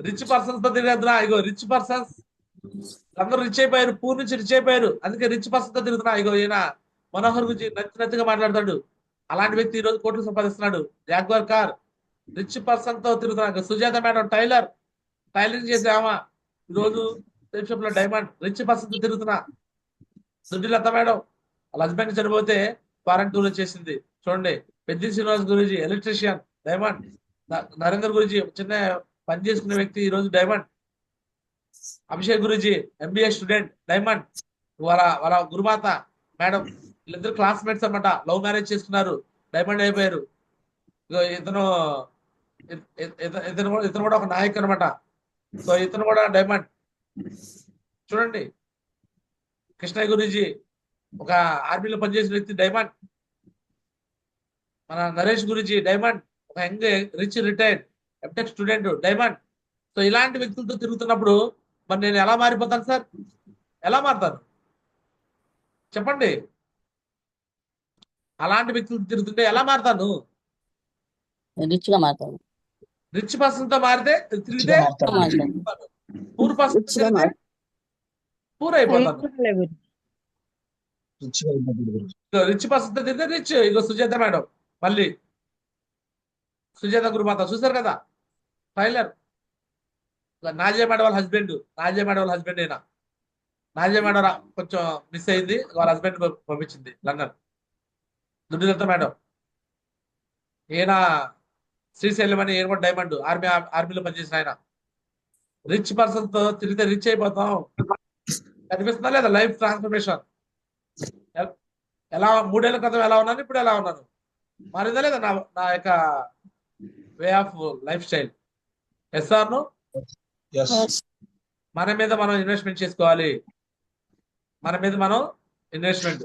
రిచ్ పర్సన్స్ తో తిరగద్దురా. ఇగో రిచ్ పర్సన్స్ అందరూ రిచ్ అయిపోయారు, పూర్ నుంచి రిచ్ అయిపోయారు. అందుకే రిచ్ పర్సన్ తో తిరుగుతున్నా. ఇగో ఈయన మనోహర్ గురించి నచ్చినట్టుగా మాట్లాడతాడు. అలాంటి వ్యక్తి ఈ రోజు కోట్లు సంపాదిస్తున్నాడు. జాగ్వార్ కార్, రిచ్ పర్సన్ తో తిరుగుతున్నాడు. సుజాత మేడం టైలరింగ్ చేసే ఆమె ఈ రోజు సేఫ్ షాప్ లో డైమండ్, రిచ్ పర్సన్ తో తిరుగుతున్నా. సుడిలత మేడం వాళ్ళ హస్బెండ్ చనిపోతే ఫారెన్ టూర్ చేసింది చూడండి. పెద్ది శ్రీనివాస్ గురించి ఎలక్ట్రీషియన్ డైమండ్. నరేందర్ గురించి చిన్న పని చేసుకునే వ్యక్తి ఈ రోజు డైమండ్. అభిషేక్ గురించి ఎంబీఏ స్టూడెంట్ డైమండ్. వాళ్ళ గురుమాత మేడం, వీళ్ళిద్దరు క్లాస్మేట్స్ అన్నమాట. లవ్ మ్యారేజ్ చేసుకున్నారు, డైమండ్ అయిపోయారు. ఇగో ఇతను కూడా ఒక నాయక్ అనమాట. సో ఇతను కూడా డైమండ్. చూడండి, కృష్ణయ్య గురించి ఒక ఆర్మీలో పనిచేసిన వ్యక్తి డైమండ్. మన నరేష్ గురించి డైమండ్, ఒక young rich retired MTech student diamond. So ఇలాంటి వ్యక్తులతో తిరుగుతున్నప్పుడు మరి నేను ఎలా మారిపోతాను సార్? ఎలా మారుతాను చెప్పండి? అలాంటి వ్యక్తులతో తిరుగుతుంటే ఎలా మారుతాను? రిచ్ గా మాట్లాడు. రిచ్ పర్సన్ తో మారితే తిరిగితే మాట్లాడు. పూర్ పర్సన్ రిచ్ గా తిరిగితే మాట్లాడు. పూర్ అయిపోతాను. రిచ్ పర్సన్ తో తిరిగితే రిచ్. ఇగో సుజాత మేడం, మళ్ళీ సుజాత గురుమాత చూసారు కదా ట్రైలర్. నాజియా మేడం వాళ్ళ హస్బెండ్ అయినా. నాజియా మేడం కొంచెం మిస్ అయింది, వాళ్ళ హస్బెండ్ పంపించింది లండన్. దుడ్డిదత్త మేడం, ఈయన శ్రీశైలం అని, ఈయన కూడా డైమండ్, ఆర్మీలో పనిచేసిన ఆయన. రిచ్ పర్సన్ తో తిరిగితే రిచ్ అయిపోతాం. కనిపిస్తుందా లేదా లైఫ్ ట్రాన్స్ఫర్మేషన్? ఎలా 3 ఏళ్ల క్రితం ఎలా ఉన్నాను, ఇప్పుడు ఎలా ఉన్నాను? మారిందా లేదా నా యొక్క way of lifestyle? Yes or no? మన మీద మనం ఇన్వెస్ట్మెంట్ చేసుకోవాలి. మన మీద మనం ఇన్వెస్ట్మెంట్.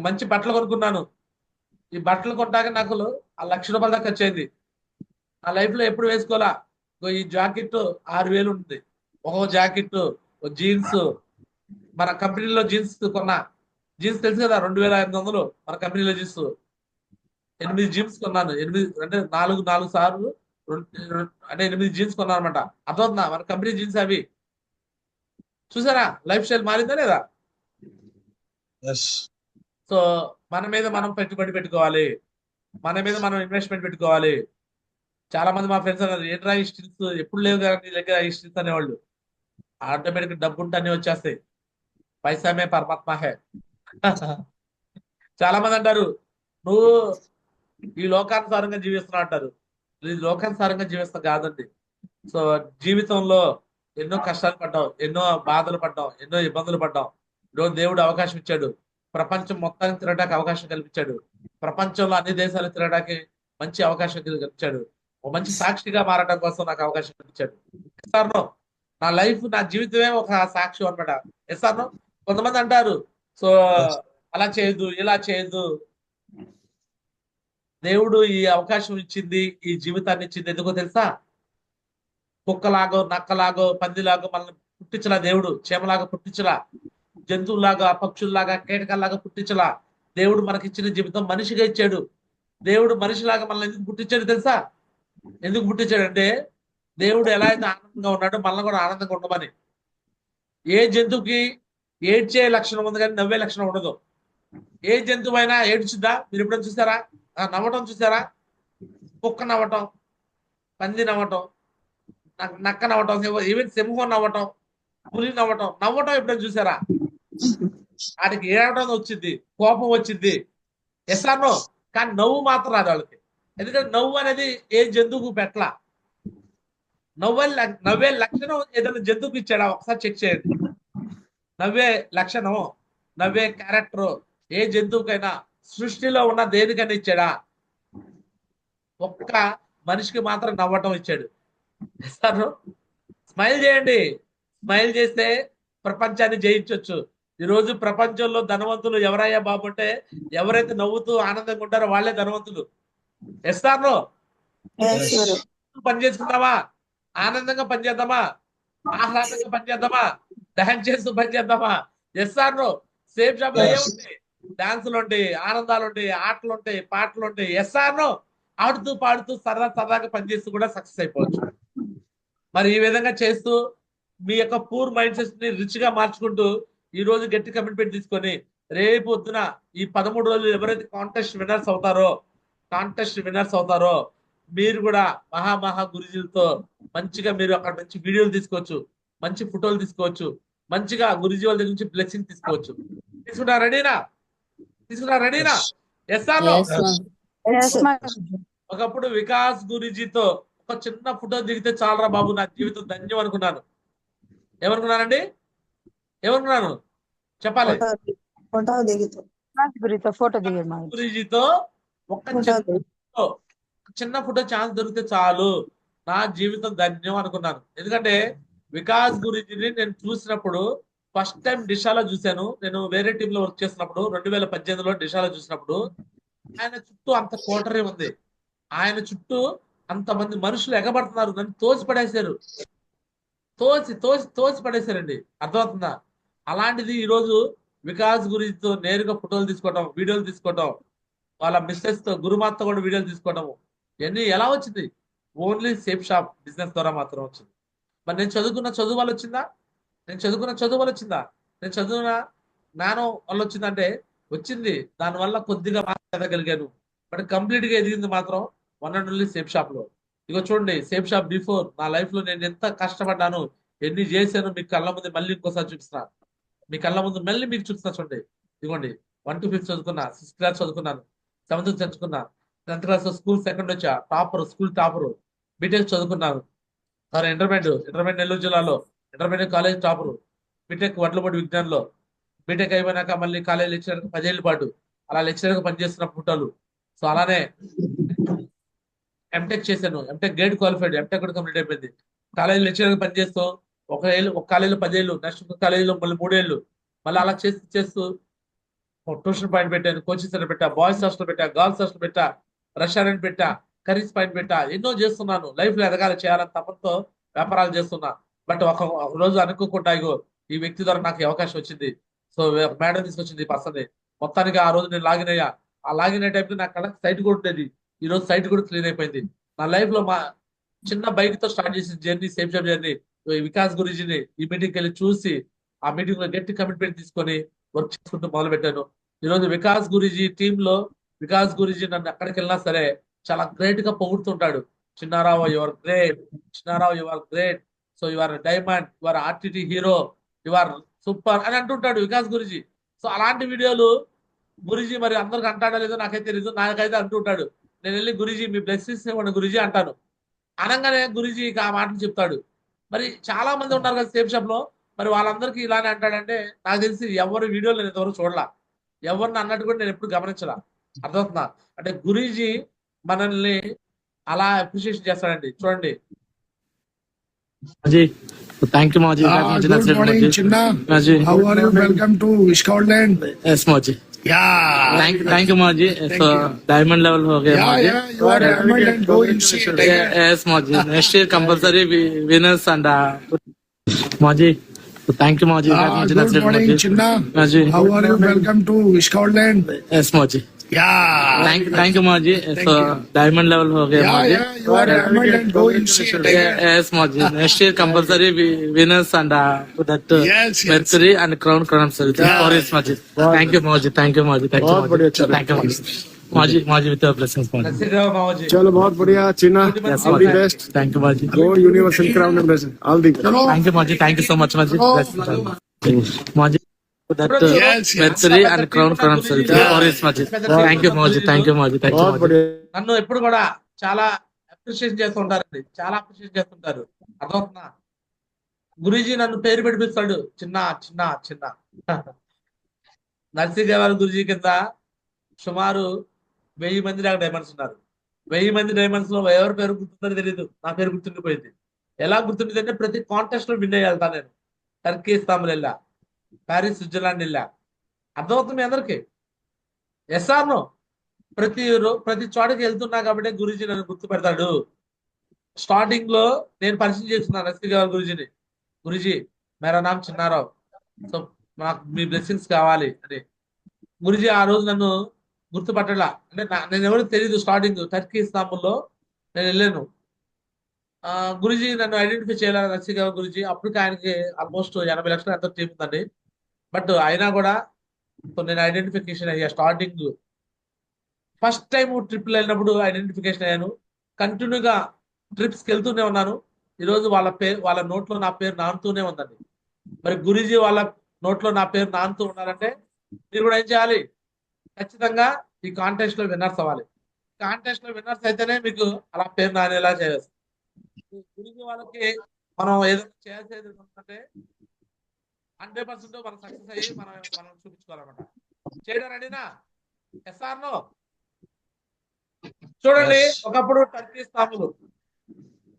మంచి బట్టలు కొనుక్కున్నాను. ఈ బట్టలు కొనడానికి నాకు ₹1,00,000 దాకా ఖర్చు అయింది. నా లైఫ్ లో ఎప్పుడు వేసుకోవాలా. ఈ జాకెట్ 6,000 ఉంటుంది. ఒక జాకెట్, ఒక జీన్స్. మన కంపెనీలో జీన్స్ కొన్నా. జీన్స్ తెలుసు కదా, 2,500 మన కంపెనీలో జీన్స్. 8 జీన్స్ కొన్నాను. 8 అంటే 4 సార్లు అంటే 8 జీన్స్ కొన్నాను అనమాట. అర్థమవుతుందా? మన కంపెనీ జీన్స్ అవి. చూసారా లైఫ్ స్టైల్ మారిందా లేదా? సో మన మీద మనం పెట్టుబడి పెట్టుకోవాలి. మన మీద మనం ఇన్వెస్ట్మెంట్ పెట్టుకోవాలి. చాలా మంది మా ఫ్రెండ్స్ అన్నారు, ఏంట్రా ఈ స్టిల్స్ ఎప్పుడు లేవు కదా నీ దగ్గర ఈ స్టిల్స్ అనేవాళ్ళు. ఆటోమేటిక్ డబ్బు ఉంటే అన్ని వచ్చేస్తాయి. పైసామే పరమాత్మ హే. చాలా మంది అంటారు, నువ్వు ఈ లోకానుసారంగా జీవిస్తున్నావు అంటారు. ఈ లోకానుసారంగా జీవిస్తా కాదండి. సో జీవితంలో ఎన్నో కష్టాలు పడ్డాం, ఎన్నో బాధలు పడ్డాం, ఎన్నో ఇబ్బందులు పడ్డాం. ఈరోజు దేవుడు అవకాశం ఇచ్చాడు. ప్రపంచం మొత్తానికి తిరగడానికి అవకాశం కల్పించాడు. ప్రపంచంలో అన్ని దేశాలు తిరగడానికి మంచి అవకాశం కల్పించాడు. ఒక మంచి సాక్షిగా మారడం కోసం నాకు అవకాశం కల్పించాడు. ఎస్ఆర్నో? నా లైఫ్, నా జీవితమే ఒక సాక్షి అనమాట. ఎస్ఆర్నో? కొంతమంది అంటారు, సో అలా చేయొద్దు, ఇలా చేయొద్దు. దేవుడు ఈ అవకాశం ఇచ్చింది, ఈ జీవితాన్ని ఇచ్చింది ఎందుకో తెలుసా? కుక్కలాగో, నక్కలాగో, పందిలాగో మనల్ని పుట్టించలా దేవుడు. చీమలాగా పుట్టించలా, జంతువులాగా, పక్షుల్లాగా, కీటకాల్లాగా పుట్టించలా. దేవుడు మనకిచ్చిన జీవితం మనిషిగా ఇచ్చాడు. దేవుడు మనిషిలాగా మనల్ని ఎందుకు పుట్టించాడు తెలుసా? ఎందుకు పుట్టించాడంటే దేవుడు ఎలా అయితే ఆనందంగా ఉన్నాడో మనల్ని కూడా ఆనందంగా ఉండమని. ఏ జంతువుకి ఏడ్చే లక్షణం ఉంది కానీ నవ్వే లక్షణం ఉండదు. ఏ జంతువు అయినా ఏడ్చుద్దా? మీరు ఎప్పుడైనా చూసారా? నవ్వటం చూసారా? కుక్క నవ్వటం, పంది నవ్వటం, నక్క నవ్వటం, ఈవెన్ సింహం నవ్వటం, పులి నవ్వటం ఎప్పుడైనా చూసారా? వాటికి ఏడవడం వచ్చింది, కోపం వచ్చింది. ఎస్ఆర్నో? కానీ నవ్వు మాత్రం రాదు వాళ్ళకి. ఎందుకంటే నవ్వు అనేది ఏ జంతువుకు పెట్టలా. నవ్వే లక్షణం ఏదైనా జంతువుకి ఇచ్చాడా? ఒకసారి చెక్ చేయండి. నవ్వే లక్షణం, నవ్వే క్యారెక్టర్ ఏ జంతువుకైనా సృష్టిలో ఉన్న దేనికైనా ఇచ్చాడా? ఒక్క మనిషికి మాత్రం నవ్వటం ఇచ్చాడు. స్మైల్ చేయండి. స్మైల్ చేస్తే ప్రపంచాన్ని జయించవచ్చు. ఈరోజు ప్రపంచంలో ధనవంతులు ఎవరయ్యా బాబు అంటే ఎవరైతే నవ్వుతూ ఆనందంగా ఉంటారో వాళ్ళే ధనవంతులు. ఎస్ఆర్నో? పని చేసుకుందామా? ఆనందంగా పనిచేద్దామా? ఆహ్లాదంగా పనిచేద్దామా? డాన్స్ చేస్తూ పనిచేద్దామా? ఎస్ఆర్నో? సేఫ్ షాప్ లో ఏముంటాయి? డాన్సులు ఉంటాయి, ఆనందాలు ఉంటాయి, ఆటలు ఉంటాయి, పాటలు ఉంటాయి. ఎస్ఆర్నో? ఆడుతూ పాడుతూ సరదాగా పనిచేస్తూ కూడా సక్సెస్ అయిపోవచ్చు. మరి ఈ విధంగా చేస్తూ మీ యొక్క పూర్ మైండ్ సెట్స్ ని రిచ్ గా మార్చుకుంటూ ఈ రోజు గట్టి కమిట్మెంట్ తీసుకొని రేపు పొద్దున ఈ 13 రోజులు ఎవరైతే కాంటెస్ట్ విన్నర్స్ అవుతారో మీరు కూడా మహా గురుజీలతో మంచిగా మీరు అక్కడ మంచి వీడియోలు తీసుకోవచ్చు, మంచి ఫోటోలు తీసుకోవచ్చు, మంచిగా గురుజీ వాళ్ళ దగ్గర నుంచి బ్లెస్సింగ్ తీసుకోవచ్చు. తీసుకున్నా రెడీనా? Yes or no? Yes, ma'am. ఒకప్పుడు వికాస్ గురుజీతో ఒక చిన్న ఫోటో దిగితే చాలరా బాబు నా జీవితం ధన్యం అనుకున్నాను. ఏమనుకున్నానండి? ఏమనుకున్నాను చెప్పాలి. ఫోటో దిగుతూ ఫోటో దిగదు గురుజీతో ఒక చిన్న ఫోటో ఛాన్స్ దొరికితే చాలు నా జీవితం ధన్యం అనుకున్నాను. ఎందుకంటే వికాస్ గురుజీని నేను చూసినప్పుడు ఫస్ట్ టైం డిషాలో చూశాను. నేను వేరే టీమ్ లో వర్క్ చేసినప్పుడు 2018లో డిషాలో చూసినప్పుడు ఆయన చుట్టూ అంత కోటరీ ఉంది, ఆయన చుట్టూ అంతమంది మనుషులు ఎగబడుతున్నారు, నన్ను తోసి పడేశారు, తోసి పడేశారండి. అర్థమవుతుందా? అలాంటిది ఈ రోజు వికాస్ గురితో నేరుగా ఫోటోలు తీసుకోవటం, వీడియోలు తీసుకోవటం, వాళ్ళ మిస్సెస్ తో గురుమాత కూడా వీడియోలు తీసుకోవటం, ఇవన్నీ ఎలా వచ్చింది? ఓన్లీ సేఫ్ షాప్ బిజినెస్ ద్వారా మాత్రం వచ్చింది. మరి నేను చదువుకున్న చదువు వల్ల వచ్చిందా? నేను చదువుకున్న జ్ఞానం వల్ల వచ్చిందంటే వచ్చింది. దానివల్ల కొద్దిగా ఎదగలిగాను. బట్ కంప్లీట్ గా ఎదిగింది మాత్రం one and only safe shop లో. ఇగో చూడండి, సేఫ్ షాప్ బిఫోర్ నా లైఫ్ లో నేను ఎంత కష్టపడ్డాను, ఎన్ని చేశాను మీకు కళ్ళ ముందు మళ్ళీ ఇంకోసారి చూపిస్తున్నా. మీ కళ్ళ ముందు మళ్ళీ మీకు చూపిస్తున్నా చూడండి. ఇదిగోండి 1 to 5 చదువుకున్నా, 6th క్లాస్ చదువుకున్నాను, 7th చదువుకున్నా, 10th క్లాస్ స్కూల్ సెకండ్ వచ్చా, స్కూల్ టాపర్, బీటెక్ చదువుకున్నాను. ఇంటర్మీడియట్ నెల్లూరు జిల్లాలో intermediate college topper, B Tech Vadlapudi విజ్ఞానంలో, బీటెక్ అయిపోయినాక మళ్ళీ కాలేజ్ లెక్చరర్ 10 ఏళ్ల పాటు అలా లెక్చరర్ గా పనిచేస్తున్న ఫోటోలు. సో అలానే ఎంటెక్ చేశాను, ఎంటెక్ గేట్ క్వాలిఫైడ్, ఎంటెక్ కూడా కంప్లీట్ అయిపోయింది. కాలేజ్ లెక్చరర్ గా పనిచేస్తూ ఒక కాలేజీలో 10 ఏళ్ళు, నెక్స్ట్ ఒక కాలేజీలో మళ్ళీ 3 ఏళ్ళు, మళ్ళీ అలా చేస్తూ ట్యూషన్ పాయింట్ పెట్టాను, కోచింగ్ సెంటర్ పెట్టా, బాయ్స్ హాస్టల్ పెట్టా, గర్ల్స్ హాస్టల్ పెట్టా, రెస్టారెంట్ పెట్టా, కర్రీస్ పాయింట్ పెట్టా, ఎన్నో చేస్తున్నాను. లైఫ్ లో ఎదగాలి, చేయాలని తపంతో వ్యాపారాలు చేస్తున్నా. బట్ ఒక రోజు అనుకోకుండా ఇగో ఈ వ్యక్తి ద్వారా నాకు ఈ అవకాశం వచ్చింది. సో మేడం తీసుకొచ్చింది ఈ పర్సన్. మొత్తానికి ఆ రోజు నేను లాగిన్ అయ్యా. ఆ లాగిన్ అయ్యే టైంకి నాకు కళ్ళకి సైట్ కూడా ఉండేది. ఈ రోజు సైట్ కూడా క్లీన్ అయిపోయింది. నా లైఫ్ లో మా చిన్న బైక్ తో స్టార్ట్ చేసిన journey, safe job journey, Vikas గురుజీని ఈ మీటింగ్కి వెళ్ళి చూసి ఆ మీటింగ్ లో గట్టి కమిట్మెంట్ తీసుకొని వర్క్ చేసుకుంటూ మొదలు పెట్టాను. ఈ రోజు వికాస్ గురుజీ టీమ్ లో వికాస్ గురుజీ నన్ను ఎక్కడికి వెళ్ళినా సరే చాలా గ్రేట్ గా పొగుడుతుంటాడు. Chinnarao your great, Chinnarao your great, so your diamond, your R T T hero, your super అని అంటుంటాడు వికాస్ గురుజీ. సో అలాంటి వీడియోలు గురుజీ మరి అందరికి అంటాడో లేదో నాకైతే తెలియదు, నాకైతే అంటుంటాడు. నేను వెళ్ళి గురుజీ మీ బ్లెస్సింగ్స్ ఇవ్వండి గురుజీ అంటాను. అనగానే గురుజీ ఆ మాటలు చెప్తాడు. మరి చాలా మంది ఉన్నారు కదా సేఫ్ షాప్ లో, మరి వాళ్ళందరికీ ఇలానే అంటాడంటే నాకు తెలిసి ఎవరి వీడియోలు నేను ఇంతవరకు చూడలా, ఎవరిని అన్నట్టు కూడా నేను ఎప్పుడు గమనించలా. అర్థమవుతుందా? అంటే గురూజీ మనల్ని అలా అప్రిషియేషన్ చేస్తాడండి. చూడండి. Maji, thank you, Maji. Good morning, Chinna. Maji. How are you? Welcome to Scotland. Yes, Maji. Yeah. Thank you, Maji. So, diamond level हो गया, Yeah, Maji. yeah. You are diamond and go in sea. Yes, Maji. Next year compulsory winners and Maji. Thank you, Maji. Good morning, Chinna. Maji. How are you? Welcome to Scotland. Yes, Maji. Yeah. Thank you, Maji. So, diamond level हो गया, Yeah, Maji. yeah. You are diamond and go in sea. Yes, Maji. Next year compulsory winners and that Yes, yes. Mercury and crown sir. For his Maji. Thank you, Maji. Thank you, Maji. Thank you, Maji. Thank you, Maji. Maji with your blessings, Maji. Narasimharao మావజీ. चलो बहुत बढ़िया चीना Yes, all the Maji. Best Thank you, Maji. Go universal crown embracing all the Chalo. Thank you, Maji. Thank you so much, Maji. Maji. That Yes, yes. Mercury and crown sir. For his Maji. Thank you, Maji. Thank you, Maji. Thank you, बहुत Maji. बढ़िया నన్ను ఎప్పుడు కూడా చాలా appreciate చేస్తుంటారండి, చాలా appreciate చేస్తుంటారు. అర్థమవుతుందా? గురూజీ నన్ను పేరు పెట్టిస్తాడు, చిన్న చిన్న చిన్న. నరసింహరావు గురూజీ కింద సుమారు 1000 మంది నాకు డైమండ్స్ ఉన్నారు. 1000 మంది డైమండ్స్ లో ఎవరి పేరు గుర్తుందో తెలియదు, నా పేరు గుర్తుండిపోయింది. ఎలా గుర్తుండేది అంటే ప్రతి కాంటెస్ట్ లో విన్ అయ్యాళ్తా నేను. టర్కీ, ఇస్తాంబుల్ వెళ్ళా, ప్యారిస్, స్విట్జర్లాండ్ వెళ్ళా. అర్థమవుతుంది మీ అందరికి? Yes or no? ప్రతి చోటకి వెళ్తున్నా కాబట్టి గురూజీ నన్ను గుర్తుపెడతాడు. స్టార్టింగ్ లో నేను పరిచయం చేస్తున్నాను నరసింహరావు గురూజీని. గురూజీ మేరా నామ్ చిన్నారావు, సో నాకు మీ బ్లెస్సింగ్స్ కావాలి అని. గురూజీ ఆ రోజు నన్ను గుర్తుపట్టలా. అంటే నేను ఎవరికి తెలియదు. స్టార్టింగ్ టర్కీ, ఇస్తాంబుల్లో నేను వెళ్ళాను. గురుజీ నన్ను ఐడెంటిఫై చేయాలని నర్సింగ్ గురుజీ అప్పటికి ఆయనకి ఆల్మోస్ట్ 80 లక్షలు ఎంతో టీం ఉందండి. బట్ అయినా కూడా నేను ఐడెంటిఫికేషన్ అయ్యా. స్టార్టింగ్ ఫస్ట్ టైం ట్రిప్ వెళ్ళినప్పుడు ఐడెంటిఫికేషన్ అయ్యాను. కంటిన్యూగా ట్రిప్స్కి వెళ్తూనే ఉన్నాను. ఈరోజు వాళ్ళ నోట్లో నా పేరు నానుతూనే ఉందండి. మరి గురూజీ వాళ్ళ నోట్లో నా పేరు నానుతూ ఉన్నారంటే మీరు కూడా ఏం చేయాలి? ఖచ్చితంగా ఈ కాంటెస్ట్ లో విన్నర్స్ అవ్వాలి. కాంటెస్ట్ లో విన్నర్స్ అయితేనే మీకు అలా పేరు నానేలా చేయవచ్చు. గురూజీ వాళ్ళకి మనం ఏదైనా చేయాల్సేది ఏంటంటే 100% మనం సక్సెస్ అయ్యి మనం చూపించుకోవాలన్నమాట. చేయడం రెడీనా? Yes or no? చూడండి, ఒకప్పుడు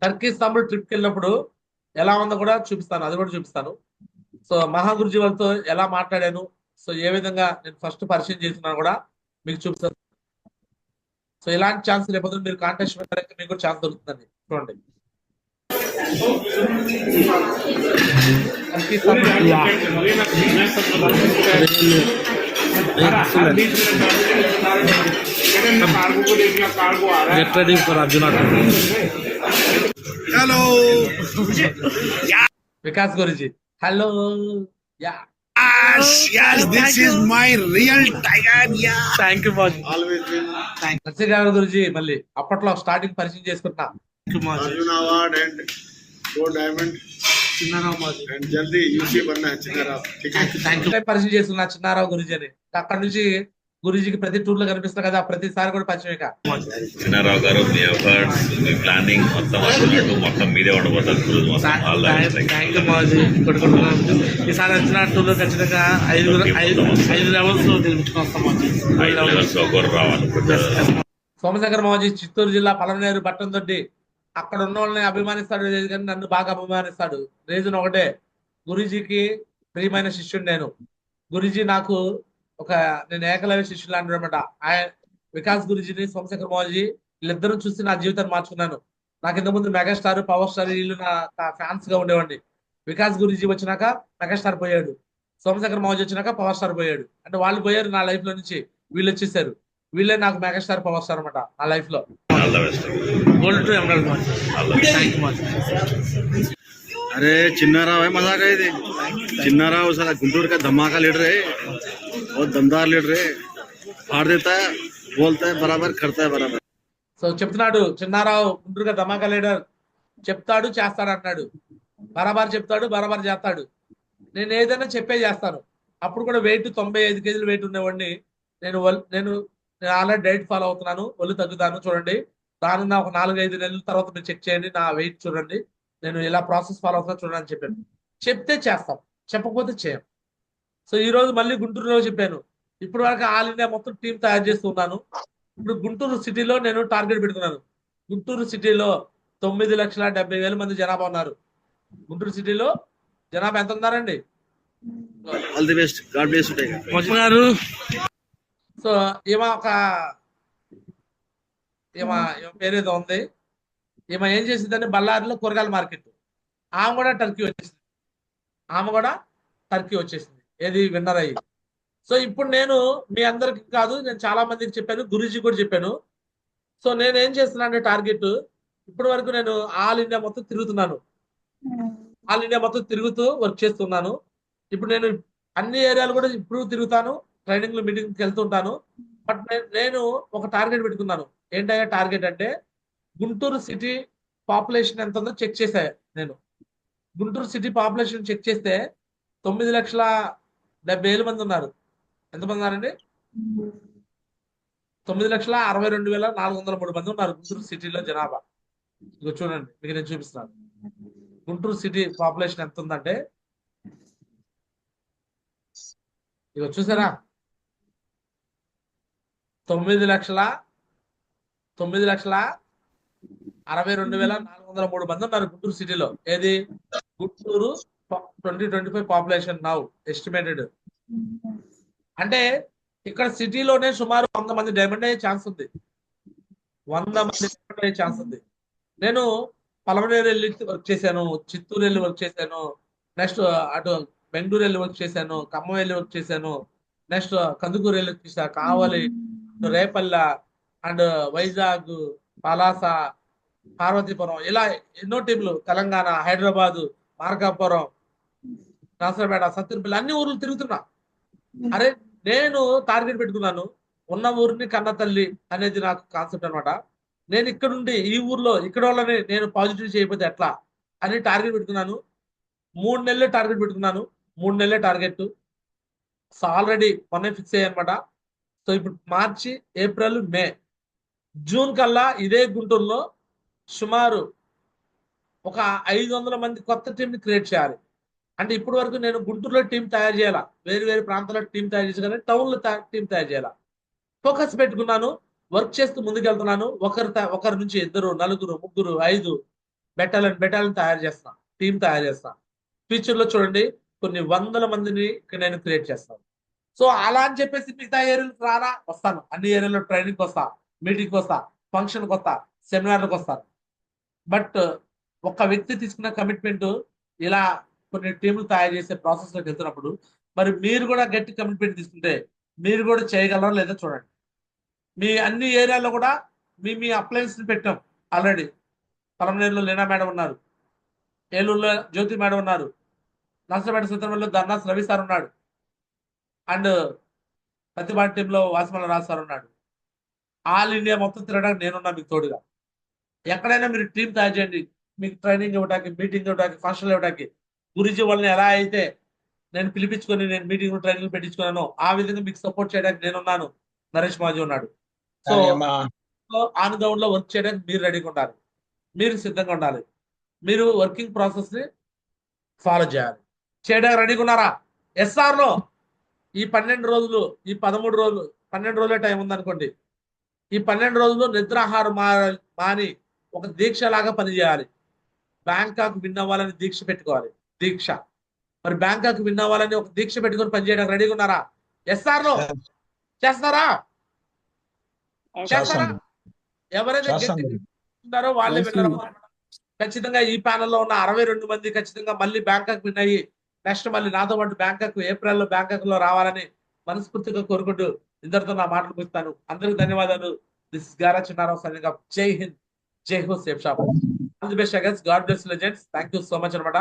టర్కీ ఇస్తాంబుల్ ట్రిప్కి వెళ్ళినప్పుడు ఎలా ఉందో కూడా చూపిస్తాను, అది కూడా చూపిస్తాను. సో మహా గురుజీ వాళ్ళతో ఎలా మాట్లాడాను, సో ఏ విధంగా నేను ఫస్ట్ పరిచయం చేస్తున్నాను కూడా మీకు చూపిస్తాను. సో ఇలాంటి ఛాన్స్ రేపు మీరు కాంటెస్ట్ పెట్టడానికి మీకు కూడా ఛాన్స్ దొరుకుతుందండి. చూడండి, Turkey Istanbul Get ready for Arjuna. Hello. Vikas Guruji, hello. Yeah, Yes, this is my real tiger. Yeah. Thank you, Maji. Narasimha Guruji మళ్ళీ అప్పట్లో స్టార్టింగ్ పరిచయం చేసుకుంటున్నా. Thank you, Maji. Arjun award and 4 diamond Chinnarav Maji. And जल्दी यूसी बनना है चिन्नाराव, ठीक है? Thank you. పరిచయం చేసుకున్నా చిన్నారావు గురుజీ అని. అక్కడ నుంచి గురుజీకి ప్రతి టూర్ లో కనిపిస్తా కదా, ప్రతిసారి కూడా పరిచయం. ఇక చిన్నారావు గారు, మీ ఎఫర్ట్స్, మీ ప్లానింగ్ మొత్తం అనుకున్నట్టు మొత్తం మీరే ఉండబోతారు. క్రూజ్ మొత్తం all the best. Thank you, Maji. ఈసారి వచ్చిన టూర్లో ఖచ్చితంగా ఐదు లెవెల్స్ గెలుచుకొస్తాం Maji. 5 లెవెల్స్ లో ఒకరు రావాలనుకుంటారు. సోమశేఖర్ మాజీ చిత్తూరు జిల్లా పలమనేరు బట్టందొడ్డి. అక్కడ ఉన్న వాళ్ళని అభిమానిస్తాడు కానీ నన్ను బాగా అభిమానిస్తాడు. రీజన్ ఒకటే, గురూజీకి ప్రియమైన శిష్యుడు నేను. గురూజీ నాకు నేను ఏకలవ్య శిష్యులు అనమాట. వికాస్ గురూజీని, సోమశేఖర్ మాజీ వీళ్ళిద్దరూ చూసి నా జీవితాన్ని మార్చుకున్నాను. నాకు ఇంతకుముందు మెగాస్టార్, పవర్ స్టార్ వీళ్ళు నా ఫ్యాన్స్ గా ఉండేవాడిని. వికాస్ గురూజీ వచ్చినాక మెగాస్టార్ పోయాడు, సోమశేఖర్ మాజీ వచ్చినాక పవర్ స్టార్ పోయాడు. అంటే వాళ్ళు పోయారు నా లైఫ్ లో నుంచి, వీళ్ళు వచ్చేసారు. వీళ్ళే నాకు మెగాస్టార్, పవర్ స్టార్ అనమాట నా లైఫ్ లో. All the best. Gold to emerald Maji. All the best. Thank you, Maji. अरे चिन्नाराव है, मजाक है ये। चिन्नाराव साला गुंटूर का धमाका लीडर है, बहुत दमदार लीडर है, फाड़ देता है, बोलता है बराबर, करता है बराबर। సో చెప్తున్నాడు చిన్నారావు గుంటూరుగా ధమాకా లీడర్. చెప్తాడు, చేస్తాడు అంటున్నాడు. బరాబర్ చెప్తాడు, బరాబర్ చేస్తాడు. నేను ఏదైనా చెప్పే చేస్తాను. అప్పుడు కూడా వెయిట్ 95 కేజీలు వెయిట్ ఉండేవాడిని. నేను ఆల్రెడీ డైట్ ఫాలో అవుతున్నాను, ఒళ్ళు తగ్గుతాను. చూడండి, రానున్న ఒక 4-5 నెలల తర్వాత మీరు చెక్ చేయండి నా వెయిట్ చూడండి. నేను ఇలా ప్రాసెస్ ఫాలో అవుతున్నా చూడండి అని చెప్పాను. చెప్తే చేస్తాం, చెప్పకపోతే చేయం. సో ఈ రోజు మళ్ళీ గుంటూరులో చెప్పాను. ఇప్పుడు వరకు ఆల్ ఇండియా మొత్తం టీం తయారు చేస్తున్నాను. ఇప్పుడు గుంటూరు సిటీలో నేను టార్గెట్ పెట్టుకున్నాను. గుంటూరు సిటీలో 9,70,000 మంది జనాభా ఉన్నారు. గుంటూరు సిటీలో జనాభా ఎంత ఉన్నారండి? All the best, God bless you tiger. Maji garu. So ఈమె పేరేదో ఉంది. ఈమె ఏం చేసిందని బళ్ళారిలో కూరగాయల మార్కెట్. ఆమె కూడా టర్కీ వచ్చేసింది. ఏది విన్నర్ అయ్యి. సో ఇప్పుడు నేను మీ అందరికి కాదు, నేను చాలా మందికి చెప్పాను, గురూజీ కూడా చెప్పాను. సో నేను ఏం చేస్తున్నా అంటే టార్గెట్, ఇప్పటి వరకు నేను ఆల్ ఇండియా మొత్తం తిరుగుతున్నాను. ఆల్ ఇండియా మొత్తం తిరుగుతూ వర్క్ చేస్తున్నాను. ఇప్పుడు నేను అన్ని ఏరియాలు కూడా ఇప్పుడు తిరుగుతాను, ట్రైనింగ్ లో మీటింగ్కి వెళ్తుంటాను. బట్ నేను ఒక టార్గెట్ పెట్టుకున్నాను. ఏంటయ్యా టార్గెట్ అంటే, గుంటూరు సిటీ పాపులేషన్ ఎంత ఉందో చెక్ చేశా నేను. గుంటూరు సిటీ పాపులేషన్ చెక్ చేస్తే 9,70,000 మంది ఉన్నారు. ఎంతమంది ఉన్నారండి? 9,62,403 మంది ఉన్నారు గుంటూరు సిటీలో జనాభా. ఇక చూడండి, మీకు నేను చూపిస్తున్నాను. గుంటూరు సిటీ పాపులేషన్ ఎంత ఉందంటే, ఇక చూసారా, 9,62,403 మంది ఉన్నారు గుంటూరు సిటీలో. ఏది గుంటూరు 2025 పాపులేషన్ నౌ ఎస్టిమేటెడ్. అంటే ఇక్కడ సిటీలోనే సుమారు 100 మంది డైమండ్ అయ్యే ఛాన్స్ ఉంది. 100 మంది డైమండ్ అయ్యే ఛాన్స్ ఉంది. నేను పలమనేరు వెళ్ళి వర్క్ చేశాను, చిత్తూరు వెళ్ళి వర్క్ చేశాను, నెక్స్ట్ అటు బెంగళూరు వెళ్ళి వర్క్ చేశాను, ఖమ్మం వెళ్ళి వర్క్ చేశాను, నెక్స్ట్ కందుకూరు వెళ్ళి వర్క్ చేశాను, కావలి, రేపల్ల అండ్ వైజాగ్, పలాస, పార్వతీపురం, ఇలా ఎన్నో టీంలు, తెలంగాణ, హైదరాబాదు, మార్కాపురం, నాసరపేట, సత్తినపల్లి, అన్ని ఊర్లు తిరుగుతున్నా. అరే నేను టార్గెట్ పెట్టుకున్నాను, ఉన్న ఊరిని కన్న తల్లి అనేది నాకు కాన్సెప్ట్ అనమాట. నేను ఇక్కడుండి ఈ ఊర్లో ఇక్కడ వాళ్ళని నేను పాజిటివ్ చేయకపోతే ఎట్లా అని టార్గెట్ పెట్టుకున్నాను. 3 నెలలే టార్గెట్ పెట్టుకున్నాను. 3 నెలలే టార్గెట్. సో ఆల్రెడీ మొన్నే ఫిక్స్ అయ్యాయి అనమాట. సో ఇప్పుడు మార్చి, ఏప్రిల్, మే, జూన్ కల్లా ఇదే గుంటూరులో సుమారు ఒక 500 మంది కొత్త టీంని క్రియేట్ చేయాలి. అంటే ఇప్పటి వరకు నేను గుంటూరులో టీం తయారు చేయాలా, వేరు వేరు ప్రాంతాల్లో టీం తయారు చేసి కానీ టౌన్లో టీం తయారు చేయాలా. ఫోకస్ పెట్టుకున్నాను, వర్క్ చేస్తూ ముందుకెళ్తున్నాను. ఒకరి నుంచి 2, 4, 3, 5 బెటాలియన్ తయారు చేస్తాను, టీం తయారు చేస్తాను. ఫ్యూచర్ లో చూడండి కొన్ని వందల మందిని నేను క్రియేట్ చేస్తాను. సో అలా అని చెప్పేసి మిగతా ఏరియాలకు రానా, వస్తాను. అన్ని ఏరియాలో ట్రైనింగ్కి వస్తా, మీటింగ్కి వస్తా, ఫంక్షన్కి వస్తా, సెమినార్లకు వస్తాను. బట్ ఒక వ్యక్తి తీసుకున్న కమిట్మెంట్ ఇలా కొన్ని టీంలు తయారు చేసే ప్రాసెస్ లోకి వెళ్తున్నప్పుడు మరి మీరు కూడా గట్టి కమిట్మెంట్ తీసుకుంటే మీరు కూడా చేయగలరా లేదా చూడండి. మీ అన్ని ఏరియాలో కూడా మీ అప్లయన్స్ పెట్టాం ఆల్రెడీ. పలమనేరులో లీనా మేడం ఉన్నారు, ఏలూరులో జ్యోతి మేడం ఉన్నారు, నర్సపేట సత్రంలో ధర్నాస్ రవి సార్ ఉన్నాడు, అండ్ ప్రతిభా టీంలో వాసిమల రాజు సార్ ఉన్నాడు. ఆల్ ఇండియా మొత్తం తిరగడానికి నేనున్నా మీకు తోడుగా. ఎక్కడైనా మీరు టీం తయారు చేయండి, మీకు ట్రైనింగ్ ఇవ్వడానికి, మీటింగ్ ఇవ్వడానికి, ఫంక్షన్లు ఇవ్వడానికి. గురించి వాళ్ళని ఎలా అయితే నేను పిలిపించుకొని నేను మీటింగ్ ట్రైనింగ్ పెట్టించుకున్నాను, ఆ విధంగా మీకు సపోర్ట్ చేయడానికి నేనున్నాను. నరేష్ మాజీ ఉన్నాడు. సో ఆన్ గ్రౌండ్ లో వర్క్ చేయడానికి మీరు రెడీగా ఉండాలి, మీరు సిద్ధంగా ఉండాలి, మీరు వర్కింగ్ ప్రాసెస్ ని ఫాలో చేయాలి. చేయడానికి రెడీగా ఉన్నారా? ఎస్ఆర్ లో ఈ 12 రోజులు, ఈ 13 రోజులు, 12 రోజులే టైం ఉందనుకోండి. ఈ 12 రోజులు నిద్రాహారం మాని ఒక దీక్ష లాగా పనిచేయాలి. బ్యాంకాక్ విన్ అవ్వాలని దీక్ష పెట్టుకోవాలి. దీక్ష మరి బ్యాంకాక్ విన్ అవ్వాలని ఒక దీక్ష పెట్టుకొని పనిచేయడానికి రెడీగా ఉన్నారా? ఎస్ఆర్ లో చేస్తారా? చేస్తారా? ఎవరైతే ఉన్నారో వాళ్ళే విన్నారు. ఖచ్చితంగా ఈ ప్యానెల్లో ఉన్న 62 మంది ఖచ్చితంగా మళ్ళీ బ్యాంకాక్ విన్ అయ్యి నెక్స్ట్ మళ్ళీ నాతో పాటు బ్యాంకాక్ ఏప్రిల్లో బ్యాంకాక్ లో రావాలని మనస్ఫూర్తిగా కోరుకుంటూ ఇద్దరితో నా మాటలు ముగిస్తాను. అందరికి ధన్యవాదాలు. దిస్ ఇస్ గారా చిన్నారావు సైనింగ్ ఆఫ్. జై హింద్, జై హో, safe shop. All the best against. God bless legends. Thank you so much అనమాట.